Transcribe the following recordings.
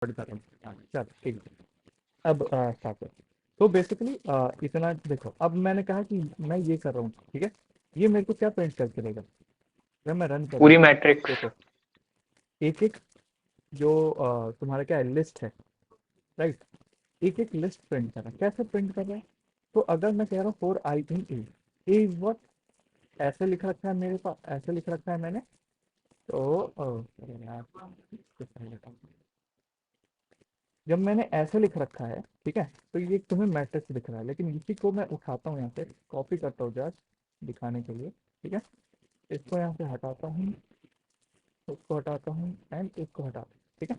कर रहा हूँ। हाँ, चलो ठीक है। अब स्टार्ट कर। तो बेसिकली इतना देखो, अब मैंने कहा कि मैं ये कर रहा हूँ, ठीक है। ये मेरे को क्या प्रिंट करके देगा जब मैं रन पूरी करूँगा? मैट्रिक्स। देखो, एक एक जो तुम्हारा क्या है, लिस्ट है, राइट। एक एक लिस्ट प्रिंट कर रहा है। कैसे प्रिंट कर रहा है? तो अगर मैं कह रहा हूँ for I in A is what, ऐसे लिख रखा है मेरे पास, ऐसे लिख रखा है मैंने। तो अरे यार, कुछ नहीं लिखा। जब मैंने ऐसे लिख रखा है, ठीक है, तो ये तुम्हें मैट्रिक्स दिख रहा है, लेकिन इसी को मैं उठाता हूँ यहाँ से, कॉपी करता हूँ जस्ट दिखाने के लिए, ठीक है। इसको यहाँ से हटाता हूँ, इसको हटाता हूँ एंड इसको हटाता हूँ, ठीक है।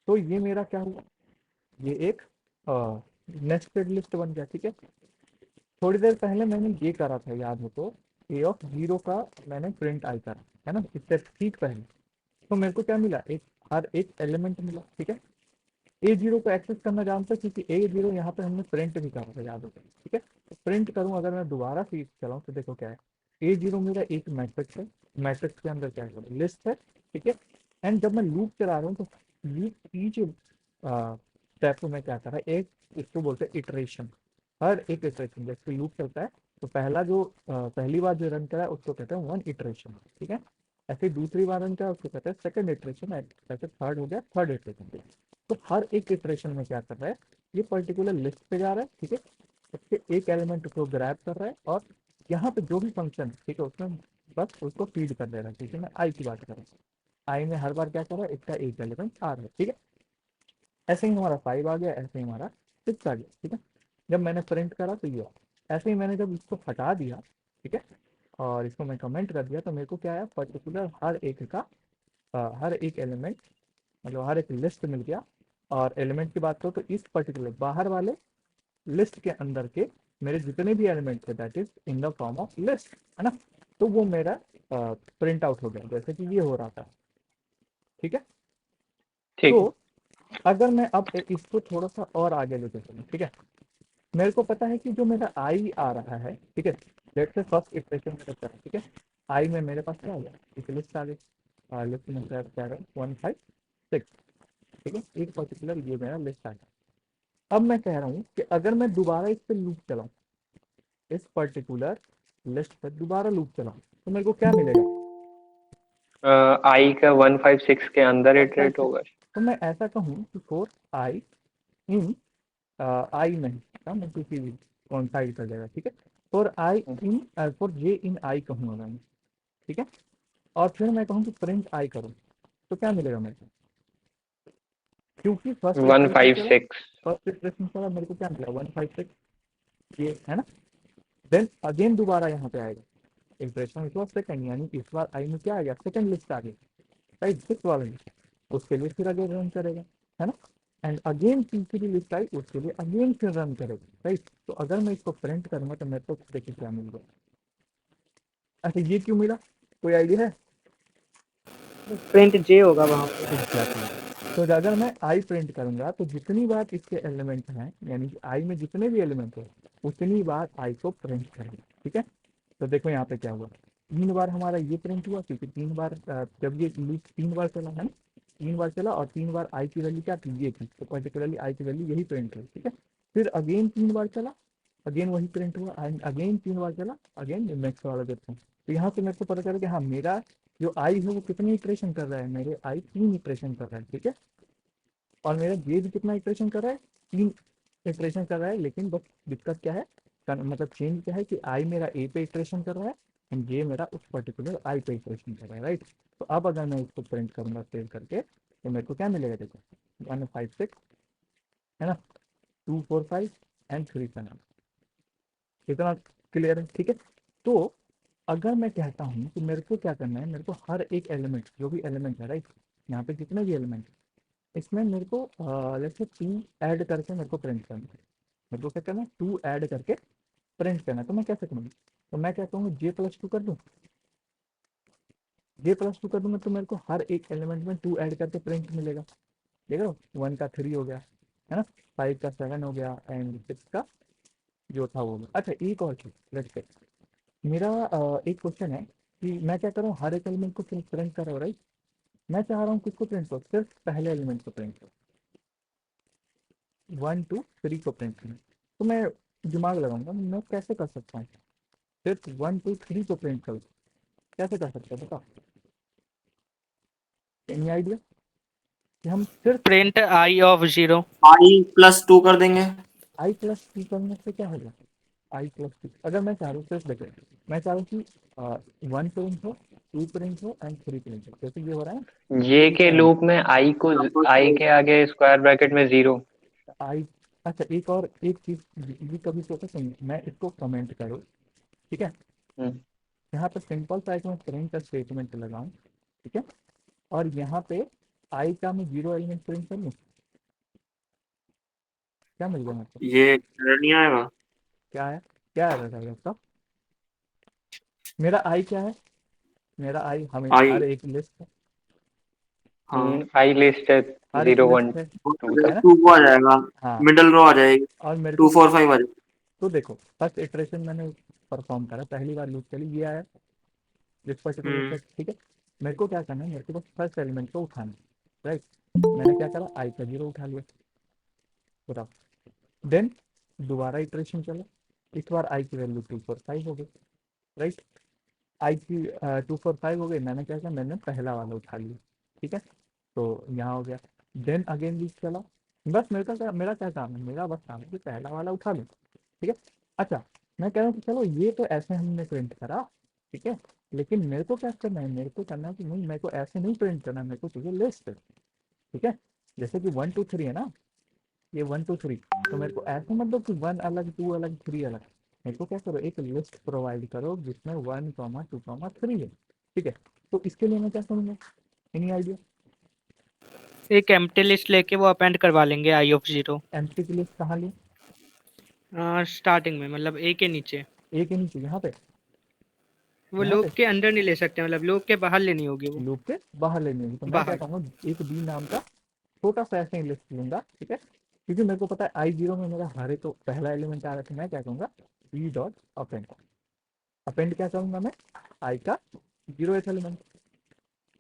तो ये मेरा क्या हुआ, ये एक नेस्टेड लिस्ट बन गया, ठीक है। थोड़ी देर पहले मैंने ये करा था, याद हो तो, ए ऑफ जीरो का मैंने प्रिंट आई करा, है ना, इससे ठीक पहले। तो मेरे को क्या मिला, एक हर एक एलिमेंट मिला, ठीक है। ए जीरो को एक्सेस करना जानते हैं, क्योंकि ए जीरो यहाँ पे हमने प्रिंट भी करा था, याद होगा, ठीक है। तो प्रिंट करूँ अगर मैं दोबारा से चलाऊँ तो देखो क्या है, ए जीरो मेरा एक मैट्रिक्स है, मैट्रिक्स के अंदर क्या है, लिस्ट है, ठीक है। एंड जब मैं लूप चला रहा हूँ तो लूप ईच स्टेप में क्या कर रहा है, एक इसको बोलते हैं इटरेशन। हर एक इटरेशन जैसे लूप चलता है, तो पहला जो पहली बार जो रन करा है उसको कहते हैं वन इटरेशन, ठीक है। ऐसे दूसरी बार रन करा उसको कहते हैं सेकंड इटरेशन, ऐसे थर्ड हो गया थर्ड इटरेशन। तो हर एक इटरेशन में क्या कर रहा है, ये पर्टिकुलर लिस्ट पे जा रहा है, ठीक है। उसके एक एलिमेंट को ग्रैब कर रहा है, और यहाँ पे जो भी फंक्शन, ठीक है, उसमें बस उसको फीड कर दे रहा है, ठीक है। मैं आई की बात कर रहा हूँ, आई में हर बार क्या कर रहा है, इसका एक एलिमेंट आ रहा है, ठीक है। ऐसे ही हमारा 5 आ गया, ऐसे ही हमारा 6 आ गया, ठीक है। जब मैंने प्रिंट करा तो ये ऐसे ही मैंने जब इसको हटा दिया, ठीक है, और इसको मैं कमेंट कर दिया, तो मेरे को क्या आया, पर्टिकुलर हर एक का हर एक एलिमेंट, मतलब हर एक लिस्ट मिल गया। और एलिमेंट की बात करो तो इस पर्टिकुलर बाहर वाले लिस्ट के अंदर के मेरे जितने भी एलिमेंट थे, that is in the form of list, है ना। तो वो मेरा प्रिंट आउट हो गया, जैसे कि ये हो रहा था, ठीक है। तो ठीक है। अगर मैं अब इसको थोड़ा सा और आगे लेके चलूँ, ठीक है, मेरे को पता है कि जो मेरा आई आ रहा है, ठीक है, लेट्स से फर्स्ट इटरेशन में चलता है, ठीक है। आई में मेरे पास क्या आ गया, एक लिस्ट आ गई, लिस्ट में क्या क्या है, 156, ठीक है, एक पर्टिकुलर ये मेरा लिस्ट आ गया। अब मैं कह रहा हूँ कि अगर मैं दोबारा इस पर लूप चलाऊँ, इस पर्टिकुलर लिस्ट पर दोबारा लूप चलाऊँ, तो मेरे को क्या मिलेगा, आई का 156 के अंदर वन फाइव इटरेट सिक्स होगा। तो मैं ऐसा कहूँ कि फोर आई इन आई नहीं, मैं किसी भी कौन साइड कर देगा, ठीक है। फॉर आई इन, फॉर जे इन आई कहूँगा मैं, ठीक है। और फिर मैं कहूँ कि प्रिंट आई करूँ, तो क्या मिलेगा मेरे को, क्योंकि one five six first iteration चला, मेरे को क्या मिला 156, ये है ना। देन अगेन दोबारा यहाँ पे आएगा, इटरेशन इट वाज सेकंड, यानी कि इस बार आई में क्या आ गया, सेकंड लिस्ट आ गई, राइट, सिक्स वाले में। उसके लिए फिर अगेन रन करेगा, है ना। एंड अगेन तीसरी लिस्ट आई, उसके लिए अगेन फिर रन करेगा, राइट। तो अगर मैं इसको प्रिंट करूंगा तो मेरे को देखिए क्या मिल गया। अच्छा, ये क्यों मिला, कोई आइडिया है? प्रिंट जे होगा वहां पे। एग्जैक्टली। तो अगर मैं आई प्रिंट करूंगा तो जितनी बार इसके एलिमेंट हैं, यानी कि आई में जितने भी एलिमेंट है, उतनी बार आई को प्रिंट करेंगे, ठीक है। तो देखो यहाँ पे क्या हुआ, 3 बार हमारा ये प्रिंट हुआ, क्योंकि 3 बार जब ये लूप 3 बार चला है ना, 3 बार चला और 3 बार आई की वैल्यू क्या थी, ये थी, तो पर्टिकुलरली आई की वैल्यू यही प्रिंट हुई, ठीक है। फिर अगेन 3 बार चला, अगेन वही प्रिंट हुआ, एंड अगेन 3 बार चला, अगेन नेक्स्ट वाला देखते हैं। तो यहाँ से मेरे को पता चला कि हाँ, मेरा जो आई है वो कितनी इटरेशन कर रहा है, मेरे आई 3 इटरेशन कर रहा है, ठीक है। और मेरा जे भी कितना इटरेशन कर रहा है, 3 इटरेशन कर रहा है, लेकिन बस दिक्कत क्या है, मतलब चेंज क्या है कि आई मेरा ए पे इटरेशन कर रहा है, एंड जे मेरा उस पर्टिकुलर आई पे इटरेशन कर रहा है, राइट। तो अब अगर मैं इसको प्रिंट करूंगा सेव करके, तो मेरे को क्या मिलेगा, देखो 156, है ना, 245 एंड 37, इतना क्लियर है, ठीक है। तो अगर मैं कहता हूँ कि मेरे को क्या करना है, मेरे को हर एक एलिमेंट, जो भी एलिमेंट है, राइट, यहाँ पे जितने भी एलिमेंट है, इसमें मेरे को लेट्स से 2 ऐड करके मेरे को प्रिंट करना है। मेरे को क्या करना है, 2 ऐड करके प्रिंट करना है। तो मैं कैसे करूँगी, तो मैं कहता हूँ J+2 कर दूँ, J+2 कर दूंगा, तो मेरे को हर एक एलिमेंट में 2 ऐड करके प्रिंट मिलेगा, देख रहे हो, 1 का 3 हो गया, है ना, 5 का 7 हो गया, एंड 6 का जो था वो हो गया। अच्छा, एक और चीज़, लेट्स से मेरा एक क्वेश्चन है कि मैं क्या कर रहा हूँ, हर एक एलिमेंट को प्रिंट कर रहा हूँ, राइट। मैं चाह रहा हूँ किसको प्रिंट करो, सिर्फ पहले एलिमेंट को प्रिंट करो, 1 2 3 को प्रिंट करो। तो मैं दिमाग लगाऊंगा मैं कैसे कर सकता हूँ, सिर्फ 1 2 3 को प्रिंट करो, कैसे कर सकते हैं बताओ, एनी आइडिया कि हम सिर्फ प्रिंट आई ऑफ 0। i+2 कर देंगे। आई प्लस टी करने से क्या होगा, आई प्लस टी अगर मैं चाह रहा हूँ सिर्फ देखो, मैं चाह रहा हूँ कि 1 प्रिंट हो, 2 प्रिंट हो एंड 3 प्रिंट हो, जैसे ये हो रहा है ये ये के पॉइंट लूप में आई के आगे स्क्वायर ब्रैकेट में 0। आई। अच्छा एक और एक चीज ये कभी सोचा सुनिए, मैं इसको कमेंट करूँ, ठीक है, हम्म, यहाँ पे सिंपल सा एक मैं प्रिंट का स्टेटमेंट लगाऊं, ठीक है, और यहाँ पे आई का मैं 0 एलिमेंट प्रिंट कर लूँ, क्या मिल गया मेरे को, ये एरर नहीं आएगा? क्या है, क्या एरर है इसका, मेरा आई क्या है, मेरा आई हमें आई, हर एक लिस्ट है, हाँ, आई लिस्ट है, हर एक 0 1 लिस्ट है 2 तक। है ना, 2 को आ जाएगा, हाँ, मिडल रो आ जाएगी, और मेरे को 2 4 5 आ जाएगी। तो देखो फर्स्ट इटरेशन मैंने परफॉर्म करा, पहली बार लूप चली, ये आया जिस पर्टिकुलर हम्म, सेट, ठीक है, मेरे को क्या करना है, मेरे को बस फर्स्ट एलिमेंट को उठाना है, राइट, मैंने क्या करा, आई का 0 उठा लिया, बताओ, देन दोबारा इटरेशन चला, इस बार आई की वैल्यू 2 4 5 हो गई, राइट, आई की 2 4 5 हो गई, मैंने क्या किया, मैंने पहला वाला उठा लिया, ठीक है, तो यहाँ हो गया, देन अगेन लूप चला, बस मेरा क्या काम है, मेरा बस काम है कि पहला वाला उठा लूँ, ठीक है। अच्छा मैं कह रहा हूँ कि चलो ये तो ऐसे हमने प्रिंट करा, ठीक है, लेकिन मेरे को क्या करना है, मेरे को करना है कि नहीं, मेरे को ऐसे नहीं प्रिंट करना, मेरे को चाहिए लिस्ट, ठीक है, जैसे कि 1 2 3 है ना, ये 1 2 3, तो मेरे को ऐसे मतलब कि 1 अलग 2 अलग 3 अलग, मेरे को क्या करो, एक लिस्ट प्रोवाइड करो जिसमें 1 2 3 है, ठीक है, तो इसके लिए मैं क्या करूँगा, एनी आइडिया, एक एम्प्टी लिस्ट लेके वो अपेंड करवा लेंगे आई ऑफ 0। एम्प्टी की लिस्ट कहाँ ली, स्टार्टिंग में मतलब ए के नीचे। ए के नीचे, यहाँ पे, वो यहाँ पे लूप के अंदर नहीं ले सकते, मतलब लूप के बाहर लेनी होगी वो। लूप के बाहर लेनी होगी, तो मैं क्या बाहर। कहूँगा एक बी नाम का छोटा सा ऐसे ही लिस्ट लूंगा, ठीक है, क्योंकि मेरे को पता है आई 0 में मेरा हर एक तो पहला एलिमेंट आ रहा था, मैं क्या कहूँगा बी डॉट अपेंड, अपेंड क्या करूँगा मैं, आई का 0th एलिमेंट,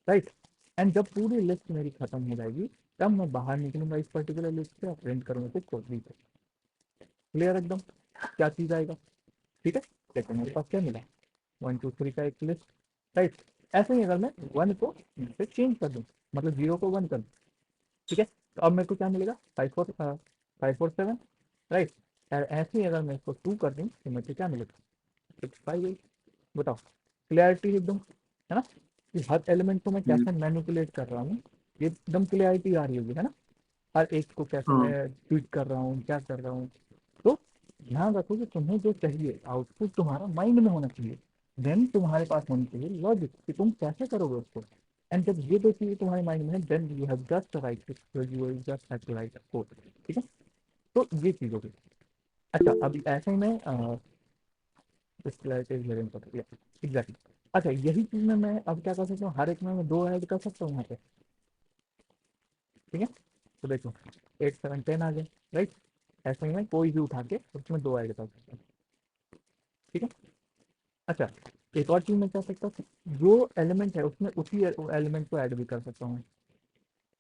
राइट, एंड जब पूरी लिस्ट मेरी खत्म हो जाएगी तब मैं बाहर निकलूंगा इस पर्टिकुलर लिस्ट से और प्रिंट करूंगा किसको, बी को, क्लियर एकदम, क्या चीज़ आएगा, ठीक है, देखो मेरे पास क्या मिला, 1 2 3 का एक लिस्ट, राइट, ऐसे ही अगर मैं 1 को से चेंज कर दूँ, मतलब 0 को 1 कर दूँ, ठीक है, तो अब मेरे को क्या मिलेगा, 5 4 7, राइट, और ऐसे ही अगर मैं इसको 2 कर दूँ तो मेरे को क्या मिलेगा, 6 5 8, बताओ, क्लियरिटी एकदम, है ना, कि हर एलिमेंट को मैं हम्म, कैसे मैनिपुलेट कर रहा हूँ, ये एकदम क्लियरिटी आ रही होगी, है ना, हर एक को कैसे हाँ, मैं ट्वीट कर रहा हूँ, क्या कर रहा हूँ, तो ध्यान रखो कि तुम्हें जो चाहिए आउटपुट तुम्हारा माइंड में होना चाहिए, देन तुम्हारे पास होनी चाहिए लॉजिक कि तुम कैसे करोगे उसको, एंड जब ये दो चीजें तुम्हारे माइंड में है then you have just write you just have to write code, ठीक है, तो ये चीज होगी। अच्छा अभी ऐसे ही मैं एग्जैक्टली, अच्छा यही चीज में मैं अब क्या कर सकता हूँ, हर एक में मैं 2 ऐड कर सकता हूँ यहाँ पे, ठीक है, तो देखो 8 7 10 आ गए, राइट, ऐसे ही मैं कोई भी उठा के उसमें 2 ऐड कर सकता हूँ, ठीक है। अच्छा एक और चीज मैं कर सकता हूँ, जो एलिमेंट है उसमें उसी एलिमेंट को ऐड भी कर सकता हूँ,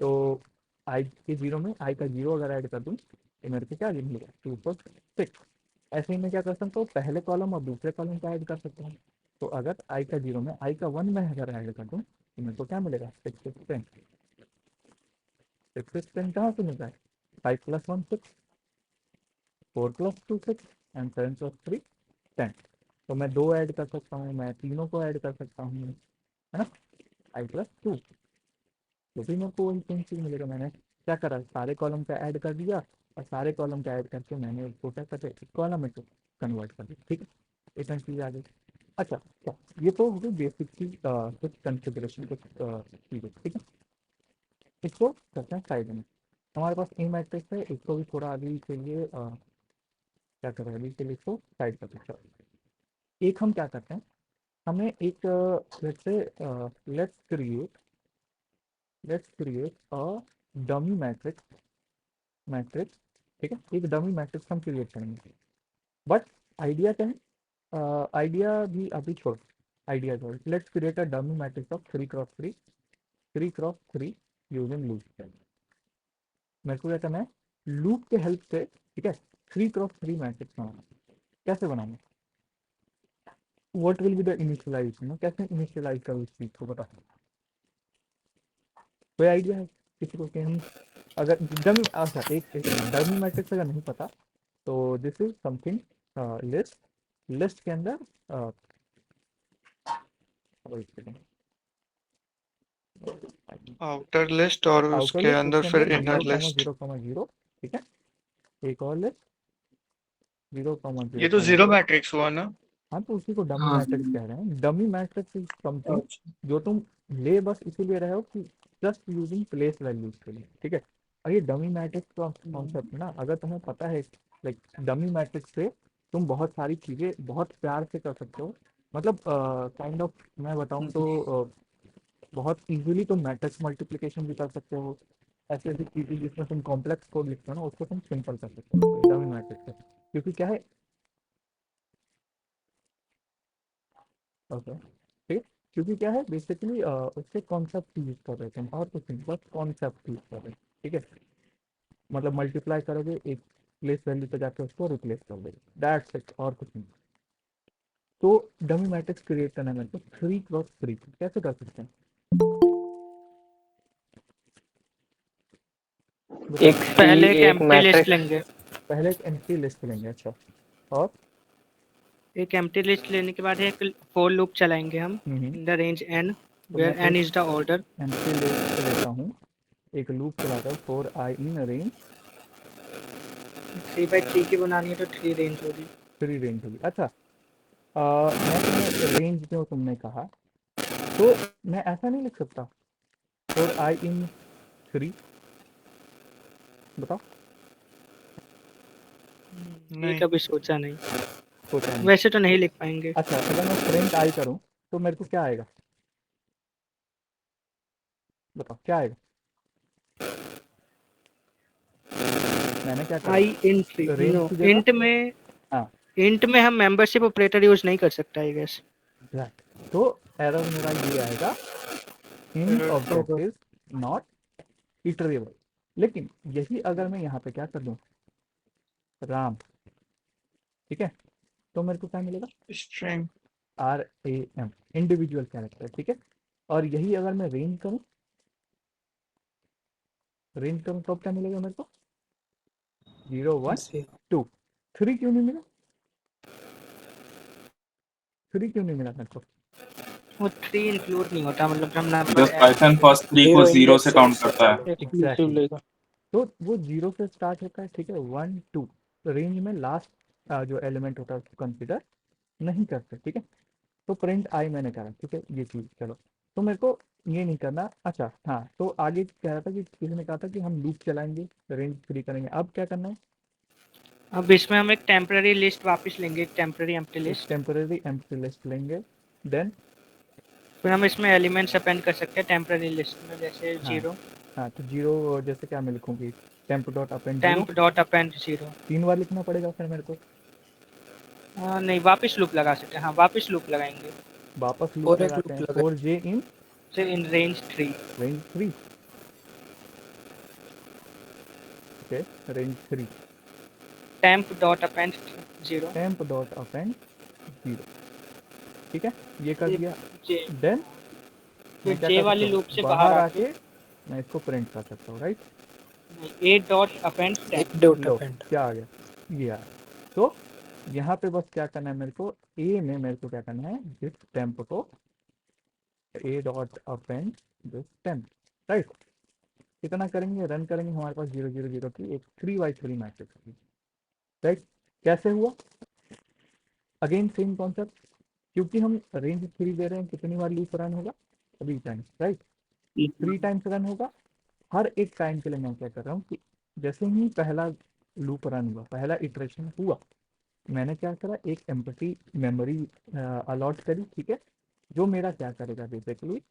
तो आई के 0 में आई का 0 अगर ऐड कर दूँ तो मेरे को क्या मिलेगा, 2 4 6, ऐसे ही मैं क्या कर सकता हूँ, पहले कॉलम और दूसरे कॉलम का ऐड कर सकता हूँ, तो अगर आई का 0 में आई का 1 में अगर ऐड कर दूँ तो मेरे को क्या मिलेगा, 6 6 10, 6 6 10 कहाँ से मिलता है, 5 + 1 6, 4 + 2 6 एंड 7 + 3 10, तो मैं 2 ऐड कर सकता हूँ, मैं तीनों को ऐड कर सकता हूँ, है ना, i + 2, तो भी मेरे को वही सेम चीज़ मिलेगा, मैंने क्या करा, सारे कॉलम का ऐड कर दिया और सारे कॉलम का ऐड करके मैंने उसको क्या करके कॉलम में कन्वर्ट कर दिया, ठीक है, इतना चीज़ आ गई। अच्छा अच्छा ये तो हो गई बेसिक चीज, कुछ कॉन्फ़िगरेशन कुछ चीज़ें, ठीक है, इसको करते हैं साइड में, हमारे पास ई मैट्रिक्स है, इसको भी थोड़ा अभी के लिए क्या करें, अभी के लिए इसको साइड करते हैं, चलो एक हम क्या करते हैं, हमें एक let's say let's create a dummy matrix, ठीक है, एक डमी मैट्रिक्स हम क्रिएट करेंगे, बट आइडिया क्या है, आइडिया भी अभी छोड़, आइडिया छोड़, let's create a dummy matrix of 3 × 3 3 cross 3 using loop. मेरे को क्या करना है, लूप के हेल्प से, ठीक है, 3 क्रॉस 3 मैट्रिक्स बनाना। कैसे बनाना, what will be the initialization, कैसे इनिशियलाइज करूँ इस चीज को, बता। कोई आइडिया है किसी को कि हम अगर डमी, अच्छा एक डमी मैट्रिक्स अगर नहीं पता तो this is something list, list के अंदर wait a second, outer list और आउटर उसके लिस्ट, अंदर उसके फिर अंदर इनर 0, लिस्ट। 0, 0, ठीक है, एक और लिस्ट 0, 0, ये तो जीरो 0। मैट्रिक्स हुआ ना। हाँ तो उसी को डमी हाँ मैट्रिक्स कह रहे हैं। डमी मैट्रिक्स इज समथिंग अच्छा। जो तुम ले बस इसीलिए रहे हो कि जस्ट यूजिंग प्लेस वैल्यूज के लिए, ठीक है। और ये डमी मैट्रिक्स का कॉन्सेप्ट ना, अगर तुम्हें पता है लाइक डमी मैट्रिक्स से तुम बहुत सारी चीज़ें बहुत प्यार से कर सकते हो। मतलब काइंड ऑफ मैं बताऊँ तो बहुत इजीली तुम मैट्रिक्स मल्टीप्लिकेशन भी कर सकते हो। ऐसी ऐसी चीज़ें जिसमें तुम कॉम्प्लेक्स कोड लिखते हो ना, उसको तुम सिंपल कर सकते हो डमी मैट्रिक्स से, क्योंकि क्या है, ओके ठीक है, क्योंकि क्या है बेसिकली उससे कॉन्सेप्ट यूज कर रहे थे हम, और कुछ नहीं, बस कॉन्सेप्ट यूज कर रहे हैं, ठीक है। मतलब मल्टीप्लाई करोगे एक प्लेस वैल्यू पे जाके उसको रिप्लेस कर दोगे, दैट्स इट, और कुछ नहीं। तो डमी मैट्रिक्स क्रिएट करना है मेरे को 3 क्रॉस 3, कैसे कर सकते हैं बताओ। एक पहले एक एक एम्प्टी लिस्ट मैट्रिक्स। लेंगे। पहले एक एम्प्टी लिस्ट लेंगे, अच्छा, और एक एम्प्टी लिस्ट लेने के बाद एक फॉर लूप चलाएंगे हम हम्म, इन द रेंज n तो मैं वेयर n एक is the order. Empty list लेता हूँ, एक लूप चलाता हूँ for I in range 3 by 3 की बनानी है तो 3 रेंज होगी। 3 रेंज होगी। अच्छा मैं तुम्हें रेंज जो तुमने कहा, तो मैं ऐसा नहीं लिख सकता फॉर आई इन 3, बताओ। ये नहीं। कभी सोचा नहीं, सोचा नहीं। वैसे तो नहीं लिख पाएंगे। अच्छा अगर मैं प्रिंट आई करूं तो मेरे को क्या आएगा, बताओ क्या आएगा, मैंने क्या करा, आई इन 3 रेंज नो, की जगह, इंट में, हाँ इंट में हम मेंबरशिप ऑपरेटर यूज नहीं कर सकता आई गेस। एग्जैक्ट, तो एरर मेरा ये आएगा, int object is not iterable. लेकिन यही अगर मैं यहाँ पे क्या कर दूं, राम, ठीक है, तो मेरे को क्या मिलेगा, स्ट्रिंग। RAM, इंडिविजुअल कैरेक्टर, ठीक है। और यही अगर मैं रेंज करूं, रेंज करूं तो क्या मिलेगा मेरे को, 0, 1, 2, 3 क्यों नहीं मिला, 3 क्यों नहीं मिला मेरे को, वो 3 इंक्लूड नहीं होता, मतलब हम नंबर जस्ट पाइथन फर्स्ट 3 को 0 से काउंट करता है। एक्सक्लूसिव लेगा। तो वो 0 से स्टार्ट होता है, ठीक है, 1, 2 रेंज में लास्ट जो एलिमेंट होता है उसको कंसिडर नहीं करते, ठीक है। तो प्रिंट आई मैंने करा, ठीक है, ये चीज़ चलो, तो मेरे को ये नहीं करना। अच्छा हाँ, तो आगे कह रहा था कि किसी ने कहा था कि हम लूप चलाएंगे, रेंज फ्री करेंगे, अब क्या करना है, अब इसमें हम एक टेम्पररी लिस्ट वापस लेंगे, एक टेम्पररी एम्प्टी एक लिस्ट। टेम्पररी एम्प्टी लिस्ट लेंगे, देन फिर हम इसमें एलिमेंट्स अपेंड कर सकते हैं टेम्पररी लिस्ट में, जैसे हाँ 0 हाँ, तो 0 जैसे क्या मैं लिखूंगी, temp dot append 0, temp dot append 0। 3 बार लिखना पड़ेगा फिर मेरे को, नहीं, वापस लूप लगा सकते हैं, हाँ वापस लूप लगाएंगे। वापस लूप लगाते हैं 4j इन से in range 3 range 3, okay, range 3 temp dot append 0। Temp dot append 0, ठीक है, ये कर दिया। जे देन फिर मैं क्या जे कर वाली सकता लूप से हूँ, बाहर बाहर आके आके मैं इसको प्रिंट कर सकता हूँ, right. A dot append temp. लो क्या आ गया, ये आया। तो यहाँ पे बस क्या करना है मेरे को, ए में मेरे को क्या करना है, दिस टेम्प को ए dot append this temp, right. इतना करेंगे, रन करेंगे, हमारे पास 0, 0, 0 की एक 3 by 3 मैट्रिक्स होगी, राइट। कैसे हुआ, अगेन सेम कॉन्सेप्ट, क्योंकि हम रेंज 3 दे रहे हैं, कितनी बार लूप रन होगा, 3 टाइम्स, राइट, 3 टाइम्स रन होगा। हर एक टाइम के लिए मैं क्या कर रहा हूँ कि जैसे ही पहला लूप रन हुआ, पहला इटरेशन हुआ, मैंने क्या करा, एक एम्प्टी मेमोरी अलॉट करी, ठीक है, जो मेरा क्या करेगा बेसिकली,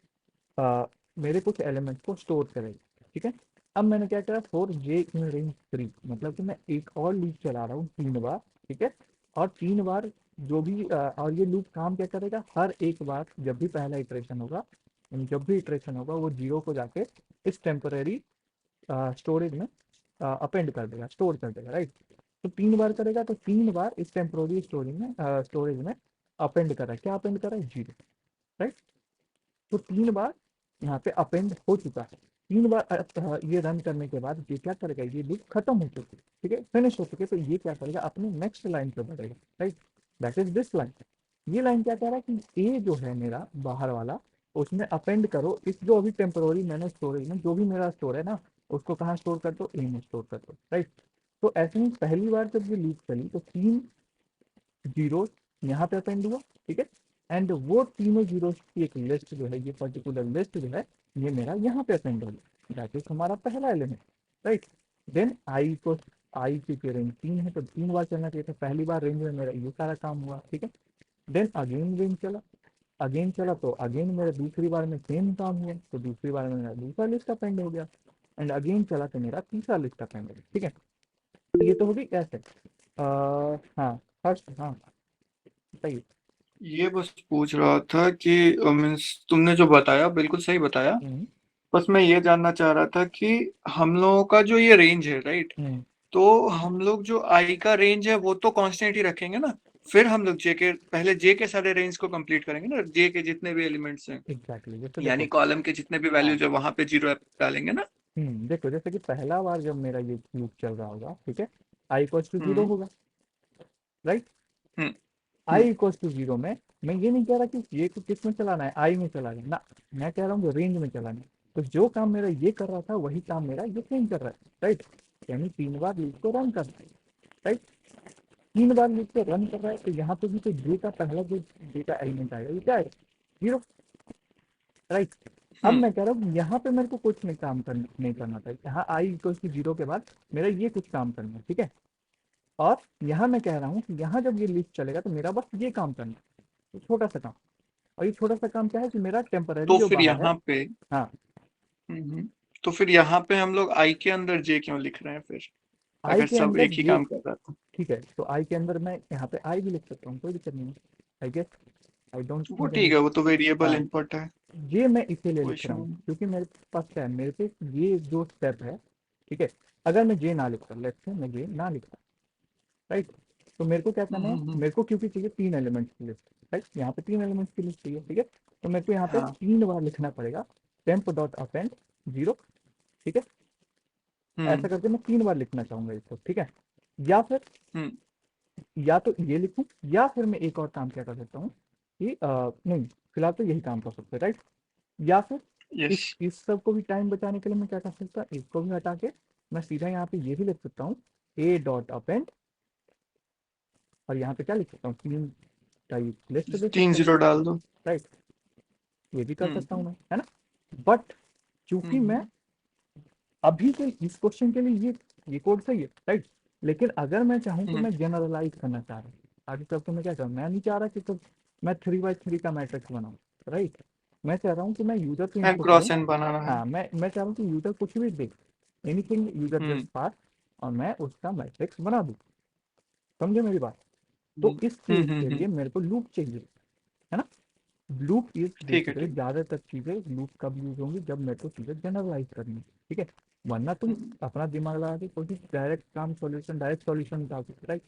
मेरे कुछ एलिमेंट को स्टोर करेगा, ठीक है। अब मैंने क्या करा, 4j इन रेंज 3, मतलब कि मैं एक और लूप चला रहा हूँ 3 बार, ठीक है, और 3 बार जो भी और ये लूप काम क्या करेगा, हर एक बार जब भी पहला इटरेशन होगा यानी जब भी इटरेशन होगा वो 0 को जाके इस टेम्पररी स्टोरेज में अपेंड कर देगा, स्टोर कर देगा, राइट। तो 3 बार करेगा तो 3 बार इस टेम्पररी स्टोरेज में अपेंड कर रहा है। क्या अपेंड कर रहा है? 0, राइट। तो 3 बार यहाँ पे अपेंड हो चुका है। 3 बार ये रन करने के बाद ये क्या करेगा, ये लूप खत्म हो चुकी है, ठीक है, फिनिश हो चुके। तो ये क्या करेगा, अपने नेक्स्ट लाइन पे बढ़ेगा, right. That is this line. ये लाइन क्या कह रहा है कि ए जो है मेरा बाहर वाला, उसमें अपेंड करो इस जो अभी टेम्पोररी मैंने स्टोरेज में जो भी मेरा स्टोर है ना, उसको कहाँ स्टोर कर दो? ए में स्टोर कर दो, राइट। तो ऐसे ही पहली बार जब ये लूप चली तो 3 जीरो यहाँ पे अपेंड हुआ, ठीक है। एंड वो तीनों जीरो की एक लिस्ट जो है, ये पर्टिकुलर लिस्ट जो है, ये मेरा यहाँ पे अपेंड हो गया। दैट इज हमारा पहला एलिमेंट, राइट। देन आई की रेंज 3 है तो 3 बार चलना चाहिए था। पहली बार रेंज में मेरा ये सारा काम हुआ, ठीक है। देन अगेन रेंज चला तो अगेन मेरा दूसरी बार में सेम काम हुआ, तो दूसरी बार में मेरा दूसरा लिस्ट अपेंड हो गया। एंड अगेन चला तो मेरा तीसरा लिस्ट अपेंड हो गया, ठीक है। तो ये तो हो गई ऐसे। हाँ फर्स्ट, हाँ बताइए। ये बस पूछ रहा था कि मीन्स तुमने जो बताया बिल्कुल सही बताया। हम्म, बस मैं ये जानना चाह रहा था कि हम लोगों का जो ये रेंज है, राइट, हम्म, तो हम लोग जो आई का रेंज है वो तो कांस्टेंट ही रखेंगे ना। फिर हम लोग जे के पहले जे के सारे रेंज को कंप्लीट करेंगे ना, जे के जितने भी एलिमेंट्स हैं, एग्जैक्टली। जैसे यानी देखो, कॉलम के जितने भी हाँ, वैल्यूज है वहां पे जीरो डालेंगे ना। देखो जैसे कि पहला बार जब मेरा ये लूप चल रहा होगा, ठीक है, आई इक्वल्स टू 0 हम्म होगा, right. Hmm I hmm equals to 0 में मैं ये नहीं कह रहा कि ये को किस में चलाना है, आई में चलाना है ना, मैं कह रहा हूँ रेंज में चलाना है। तो जो काम मेरा ये कर रहा था वही काम मेरा ये नहीं कर रहा है, राइट। यानी 3 बार लूप को रन कर रहा है, राइट। 3 बार लूप को रन कर रहा है तो यहाँ पे भी तो जे का पहला जो डेटा एलिमेंट आएगा ये क्या है? 0, राइट। अब हम्म मैं कह रहा हूँ यहाँ पे मेरे को कुछ नहीं करना था। यहाँ आई इक्वल्स टू 0 के बाद मेरा ये कुछ काम करना है, ठीक है। और यहाँ मैं कह रहा हूँ कि यहाँ जब ये लिस्ट चलेगा तो मेरा बस ये काम करना है, तो छोटा सा काम। और ये छोटा सा काम क्या है कि मेरा टेम्पररी तो जो फिर बाहर है, यहाँ पे हाँ, तो फिर यहाँ पे हम लोग आई के अंदर जे क्यों लिख रहे हैं फिर, आई अगर के सब अंदर एक ही ये, काम कर रहा था। ठीक है। तो आई के अंदर मैं यहाँ पे आई भी लिख सकता हूँ, कोई दिक्कत नहीं है। आई गेस आई डोंट वो थिंक एनी। ठीक है, वो तो वेरिएबल हाँ, इनपुट है, ये मैं इसीलिए कोई लिख इशू रहा हूँ नहीं। क्योंकि मेरे पास क्या है, मेरे पे ये जो स्टेप है, ठीक है, अगर मैं जे ना लिखता, लेट्स से मैं जे ना लिखता, राइट, तो मेरे को क्या करना है, हम्म। मेरे को क्योंकि चाहिए 3 एलिमेंट्स की लिस्ट, राइट। यहाँ पे 3 एलिमेंट्स की लिस्ट चाहिए, ठीक है। तो मेरे को यहाँ पे हाँ 3 बार लिखना पड़ेगा टेम्प डॉट अपेंड 0, ठीक है। ऐसा हम्म करके मैं 3 बार लिखना चाहूंगा इसको, ठीक है। या फिर हम्म या तो ये लिखूं, या फिर मैं एक और काम क्या कर सकता हूँ कि नहीं, फिलहाल तो यही काम कर सकते हैं, राइट। या फिर यस इस सब को भी टाइम बचाने के लिए मैं क्या कर सकता हूँ, इसको भी हटा के मैं सीधा यहाँ पे ये भी लिख सकता हूँ ए डॉट अपेंड, और यहाँ पे क्या लिख सकता हूँ, 3 का लिस्ट दे तीन सकता हूँ, जीरो डाल दो। राइट। ये भी कर सकता हूँ हम्म मैं, है ना। बट चूंकि मैं हम्म अभी के इस क्वेश्चन के लिए ये कोड सही है, राइट। लेकिन अगर मैं चाहूँ तो हम्म मैं जनरलाइज करना चाह रहा हूँ आगे चल के, मैं क्या करूँ, मैं नहीं चाह रहा कि तो मैं 3x3 का मैट्रिक्स बनाऊँ, राइट। मैं चाह रहा हूँ कि मैं यूजर को एन इनपुट दूँ। क्रॉस एन बनाना है। हाँ, मैं चाह रहा हूँ कि यूजर कुछ भी दे, एनीथिंग यूजर हम्म जस्ट पास, और मैं उसका मैट्रिक्स बना दूँ। समझे मेरी बात। तो इस केस के लिए मेरे को लूप चाहिए, है ना। लूप इज ठीक है बेसिकली ठीक ज्यादातर चीजें लूप कब यूज होंगी, जब मेरे को चीजें जनरलाइज करनी है, ठीक है। वरना तुम अपना दिमाग लगा के कोई डायरेक्ट काम सॉल्यूशन डायरेक्ट सॉल्यूशन निकाल सकते, राइट,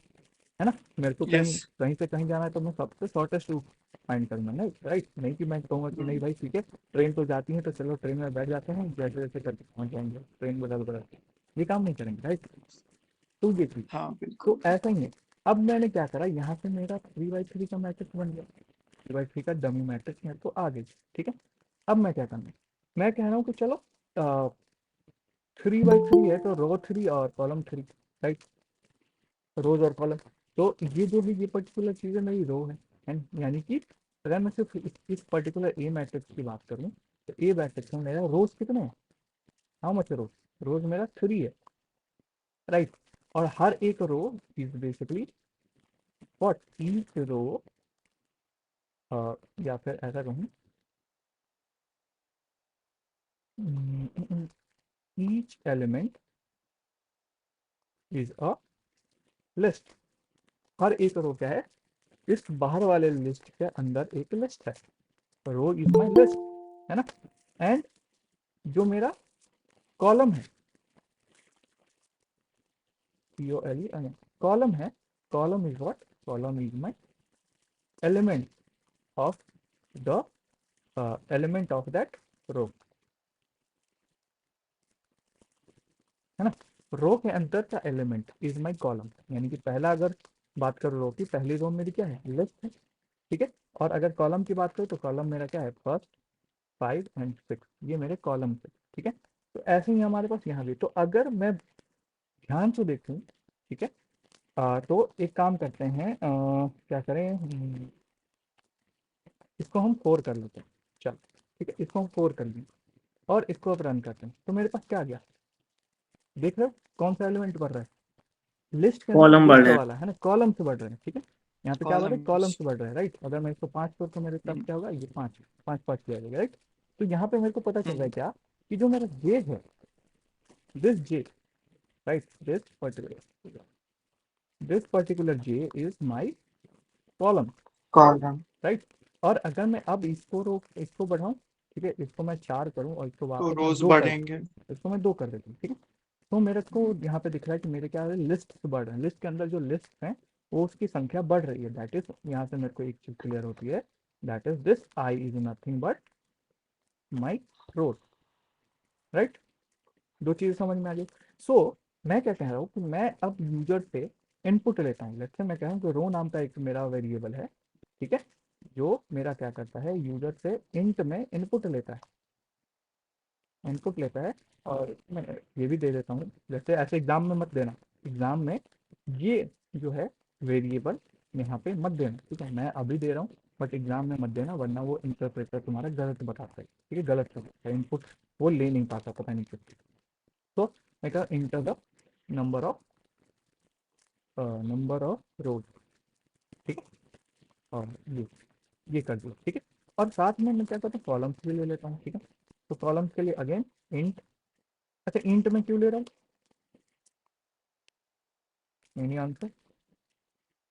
है ना। मेरे को यस कहीं कहीं से कहीं जाना है तो मैं सबसे शॉर्टेस्ट रूट फाइंड करूंगा, नहीं, राइट। नहीं कि मैं कहूँगा कि नहीं भाई ठीक है, ट्रेन तो जाती है तो चलो ट्रेन में बैठ जाते हैं, जैसे जैसे करके पहुंच जाएंगे, ट्रेन बदल बदल के। ये काम नहीं करेंगे, राइट। तो ये चीज, हाँ बिल्कुल। तो ऐसा ही है। अब मैंने क्या करा, यहाँ से मेरा 3x3 का मैट्रिक्स बन गया, 3x3 का डमी मैट्रिक्स मेरे को आ गई, ठीक है। अब मैं क्या करना है, मैं कह रहा हूँ कि चलो 3x3 है तो रो 3 और कॉलम 3, राइट, रोज और कॉलम। तो ये जो भी ये पर्टिकुलर चीज़ है मेरी रो है, यानी कि अगर मैं सिर्फ इस पर्टिकुलर ए मैट्रिक्स की बात करूँ तो ए मैट्रिक्स में मेरा रोज कितने हैं, हाउ मच रोज, रोज मेरा 3 है, राइट। और हर एक row is basically what, each row, या फिर ऐसा कहूँ, each element is a list. हर एक रो क्या है, इस बाहर वाले लिस्ट के अंदर एक लिस्ट है, रो इज माई लिस्ट, है ना। एंड जो मेरा कॉलम है, COLE कॉलम है, column is what, column is my element of the element of that row, है ना। रो के अंदर का एलिमेंट इज माय कॉलम, यानी कि पहला अगर बात करो रो की, पहली रो मेरी क्या है, लिस्ट है, ठीक है। और अगर कॉलम की बात करो तो कॉलम मेरा क्या है, फर्स्ट 5 एंड 6, ये मेरे कॉलम है, ठीक है। तो ऐसे ही हमारे पास यहाँ भी, तो अगर मैं ध्यान से देखूं, ठीक है, तो एक काम करते हैं, क्या करें, इसको हम 4 कर लेते हैं, चल ठीक है, इसको हम 4 कर लें और इसको अब रन करते हैं। तो मेरे पास क्या आ गया, देख रहे हो कौन सा एलिमेंट बढ़ रहा है, लिस्ट के अंदर कॉलम बढ़ लिस्ट रहा है। वाला, है ना, कॉलम से बढ़ रहे हैं, ठीक है। यहाँ पे क्या बढ़ रहा है, Columns. कॉलम से बढ़ रहा है, राइट। अगर मैं इसको 5 करूँ तो मेरे पास क्या होगा, ये 5 5 5 किया जाएगा, राइट। तो यहाँ पे मेरे को पता चल रहा है क्या, कि जो मेरा जे है, this J, right, this particular J is my column, Column. Right. और अगर मैं अब इसको बढ़ाऊं, ठीक है, इसको मैं 4 करूं और इसको तो वापस मैं रोज 2 कर, बढ़ेंगे। इसको मैं 2 कर देता हूँ, ठीक है। तो मेरे को यहाँ पे दिख रहा है कि मेरे क्या है, लिस्ट से बढ़ रहे हैं, लिस्ट के अंदर जो लिस्ट है वो उसकी संख्या बढ़ रही है, दैट इज, यहाँ से मेरे को एक चीज क्लियर होती है, that is this I is nothing but my rows, right. दो चीजें समझ में आ गई। सो मैं क्या कह रहा हूँ कि मैं अब यूजर से इनपुट लेता हूँ, लेट्स से मैं कह रहा हूँ कि रो नाम का एक मेरा वेरिएबल है, ठीक है, जो मेरा क्या करता है, यूजर से इंट में इनपुट लेता है, इनपुट लेता है। और मैं ये भी दे देता हूँ, जैसे ऐसे एग्जाम में मत देना, एग्जाम में ये जो है वेरिएबल यहाँ पे मत देना, ठीक है, मैं अभी दे रहा हूँ बट एग्जाम में मत देना, वरना वो इंटरप्रेटर तुम्हारा गलत बताता है, ठीक है, गलत करता है इनपुट, वो ले नहीं पाता, पता नहीं क्यों। तो मैं कहा इंटर द नंबर ऑफ रोज, ठीक है, और ये कर दिया, ठीक है। और साथ में मैं क्या करता हूँ, कॉलम्स भी ले लेता हूँ, ठीक है। तो कॉलम्स के लिए अगेन इंट, अच्छा इंट में क्यों ले रहा हूँ, एनी आंसर,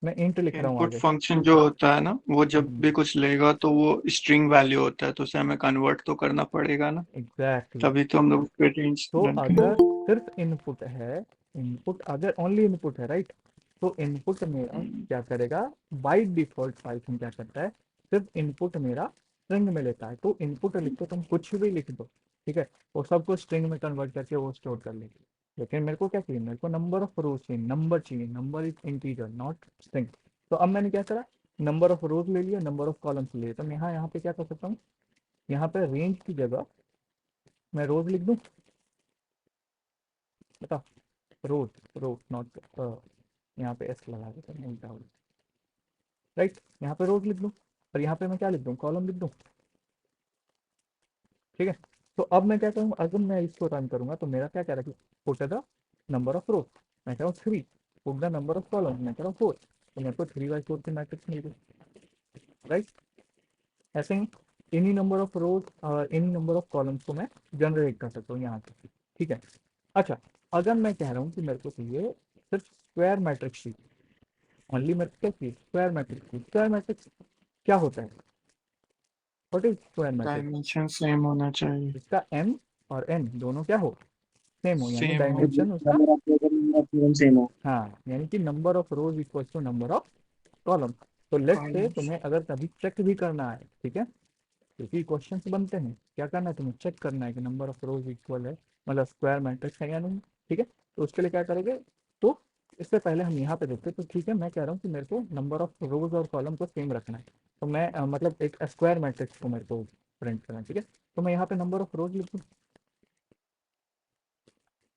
मैं इंट लिख रहा हूँ इनपुट आगे। फंक्शन जो होता है ना, वो जब हम्म, भी कुछ लेगा तो वो स्ट्रिंग वैल्यू होता है, तो उसे हमें कन्वर्ट तो करना पड़ेगा ना, एग्जैक्टली। तभी तो हम लोग उस पे रेंज तो रन अगर करेंगे। सिर्फ इनपुट है, इनपुट अगर ओनली इनपुट है, राइट, तो इनपुट मेरा क्या करेगा, बाय डिफॉल्ट पाइथन क्या करता है, सिर्फ इनपुट मेरा स्ट्रिंग में लेता है। तो इनपुट लिखो तुम कुछ भी लिख दो, ठीक है, वो सबको स्ट्रिंग में कन्वर्ट करके वो स्टोर कर लेगी। लेकिन मेरे को क्या चाहिए, मेरे को नंबर ऑफ रोज चाहिए, नंबर चाहिए, number is integer not string. तो अब मैंने क्या करा, नंबर ऑफ रोज ले लिया, नंबर ऑफ कॉलम्स ले लिया। तो मैं यहाँ पे क्या कर सकता हूँ, यहाँ पे रेंज की जगह मैं रोज लिख दूँ, बता, रोज, रोज नॉट, यहाँ पे एस लगा देता हूँ, उल्टा हो, राइट। यहाँ पे रोज लिख दूँ और यहाँ पे मैं क्या लिख दूँ, कॉलम लिख दूँ, ठीक है। तो अब मैं क्या करूँ, अगर मैं इसको रन करूँगा तो मेरा क्या कह रहा है, पुट द नंबर ऑफ रोज, मैं कह रहा हूँ 3, put the number of column, मैं कह रहा हूँ 4, तो मेरे को 3/4 की मैट्रिक्स मिल गई, राइट। ऐसे ही एनी नंबर ऑफ रोज और एनी नंबर ऑफ कॉलम्स को मैं जनरेट कर सकता हूँ यहाँ से, ठीक है। अच्छा, अगर मैं कह रहा हूँ कि मेरे को चाहिए सिर्फ स्क्वायर मैट्रिक्स चाहिए, ओनली मेरे को क्या चाहिए, स्क्वायर मैट्रिक्स, स्क्वायर मैट्रिक्स क्या होता है, what is square matrix, dimension same होना चाहिए। इसका m और n दोनों क्या हो, सेम हो, यानी सेम हो। डायमेंशन उसका, number of rows number of column same हो। हाँ, यानी कि number of rows equal to number of column. तो लेट्स से कॉलम्स। तुम्हें अगर कभी चेक भी करना है, ठीक है, क्योंकि क्वेश्चन बनते हैं, क्या करना है तुम्हें, चेक करना है कि नंबर ऑफ रोज इक्वल है, मतलब स्क्वायर मैट्रिक्स है या नहीं, ठीक है। तो उसके लिए क्या करोगे, तो इससे पहले हम यहाँ पे देखते हैं, तो ठीक है, मैं कह रहा हूँ कि मेरे को नंबर ऑफ रोज और कॉलम को सेम रखना है। तो मैं मतलब एक स्क्वायर मैट्रिक्स को मेरे को प्रिंट करना है, ठीक है। तो मैं यहाँ पे नंबर ऑफ रोज लिख दूँ,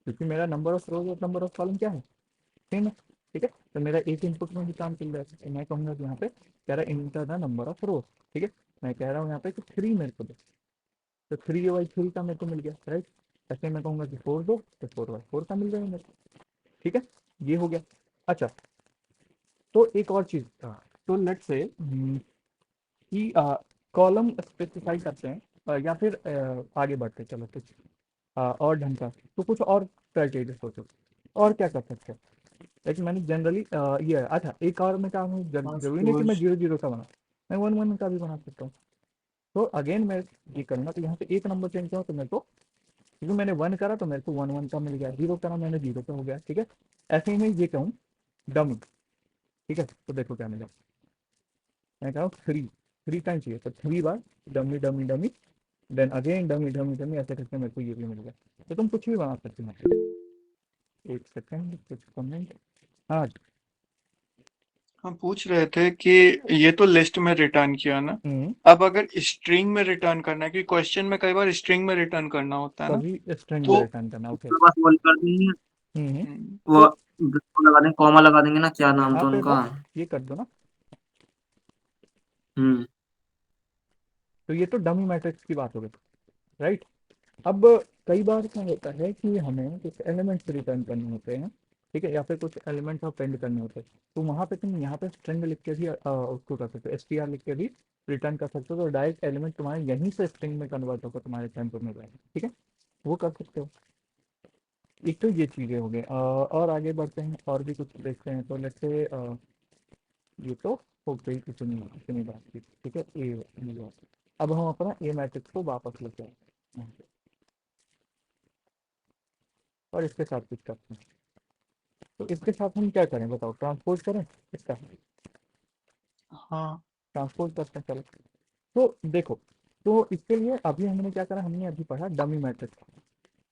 क्योंकि मेरा नंबर ऑफ रोज और नंबर ऑफ कॉलम क्या है, सेम है, ठीक है। तो मेरा एक इनपुट में भी काम चल रहा है, तो मैं कहूँगा कि यहाँ पे कह रहा है इंटर द नंबर ऑफ रोज, ठीक है। मैं कह रहा हूँ यहाँ पे कि 3 मेरे को दो, तो 3/3 का मेरे को मिल गया, राइट। ऐसे मैं कहूँगा कि 4 दो, तो 4/4 का मिल जाएगा मेरे को, ठीक है, ये हो गया। अच्छा, तो एक और चीज़, तो लेट्स से कि कॉलम स्पेसिफाई करते हैं, या फिर आगे बढ़ते हैं, चलो कुछ और ढंग का, तो कुछ और क्राइटेरिया सोचो, और क्या कर सकते हैं। लेकिन मैंने जनरली ये है, अच्छा एक और मैं काम, जरूरी नहीं कि मैं 0 0 का बना, मैं 1 1 का भी बना सकता हूँ, तो अगेन मैं ये करूँगा तो यहाँ पे एक नंबर चेंज करूँ तो मेरे को, क्योंकि मैंने 1 करा तो मेरे को 1 1 का मिल गया, 0 करा मैंने 0 का हो गया, ठीक है। ऐसे ही मैं ये कहूँ डमी, ठीक है, तो देखो क्या मिला। मैं कह रहा हूँ 3 टाइम चाहिए तो 3 बार dummy dummy dummy, then again dummy dummy dummy, ऐसे करके मेरे को ये भी मिल गया। तो तुम कुछ भी बना सकते हो। एक सेकंड, कुछ कमेंट। हाँ। हम पूछ रहे थे कि ये तो लिस्ट में रिटर्न किया ना, हम्म, अब अगर स्ट्रिंग में रिटर्न करना है, कि क्वेश्चन में कई बार स्ट्रिंग में रिटर्न करना होता है ना, कभी स्ट्रिंग में तो रिटर्न करना, ओके। बस वो कर देंगे, हम्म, वो तो लगा देंगे, कॉमा लगा देंगे ना, क्या नाम यहाँ था पे उनका। बस ये कर दो ना। हम्म। तो ये तो डमी मैट्रिक्स की बात हो गई, राइट। अब कई बार क्या होता है कि हमें कुछ एलिमेंट्स रिटर्न करने होते हैं, ठीक है, या फिर कुछ एलिमेंट्स ऑफ प्रिंट करने होते हैं, तो वहाँ पे तुम यहाँ पे स्ट्रिंग लिख के भी उसको कर सकते हो, str लिख के भी रिटर्न कर सकते हो, तो डायरेक्ट एलिमेंट तुम्हारे यहीं से स्ट्रिंग में कन्वर्ट होकर तुम्हारे टेम्पो में जाएगा, ठीक है, वो कर सकते हो। एक तो ये चीज़ें हो गई, और आगे बढ़ते हैं और भी कुछ देखते हैं। तो लेट्स से ये तो हो गई इतनी इतनी बात की, ठीक है। अब हम अपना ए मैट्रिक्स को वापस लेते हैं और इसके साथ कुछ करते हैं। तो इसके साथ हम क्या करें बताओ, ट्रांसपोज करें इसका, हाँ ट्रांसपोज करते हैं चलो। तो देखो, तो इसके लिए अभी हमने क्या करा, हमने अभी पढ़ा डमी मैट्रिक्स,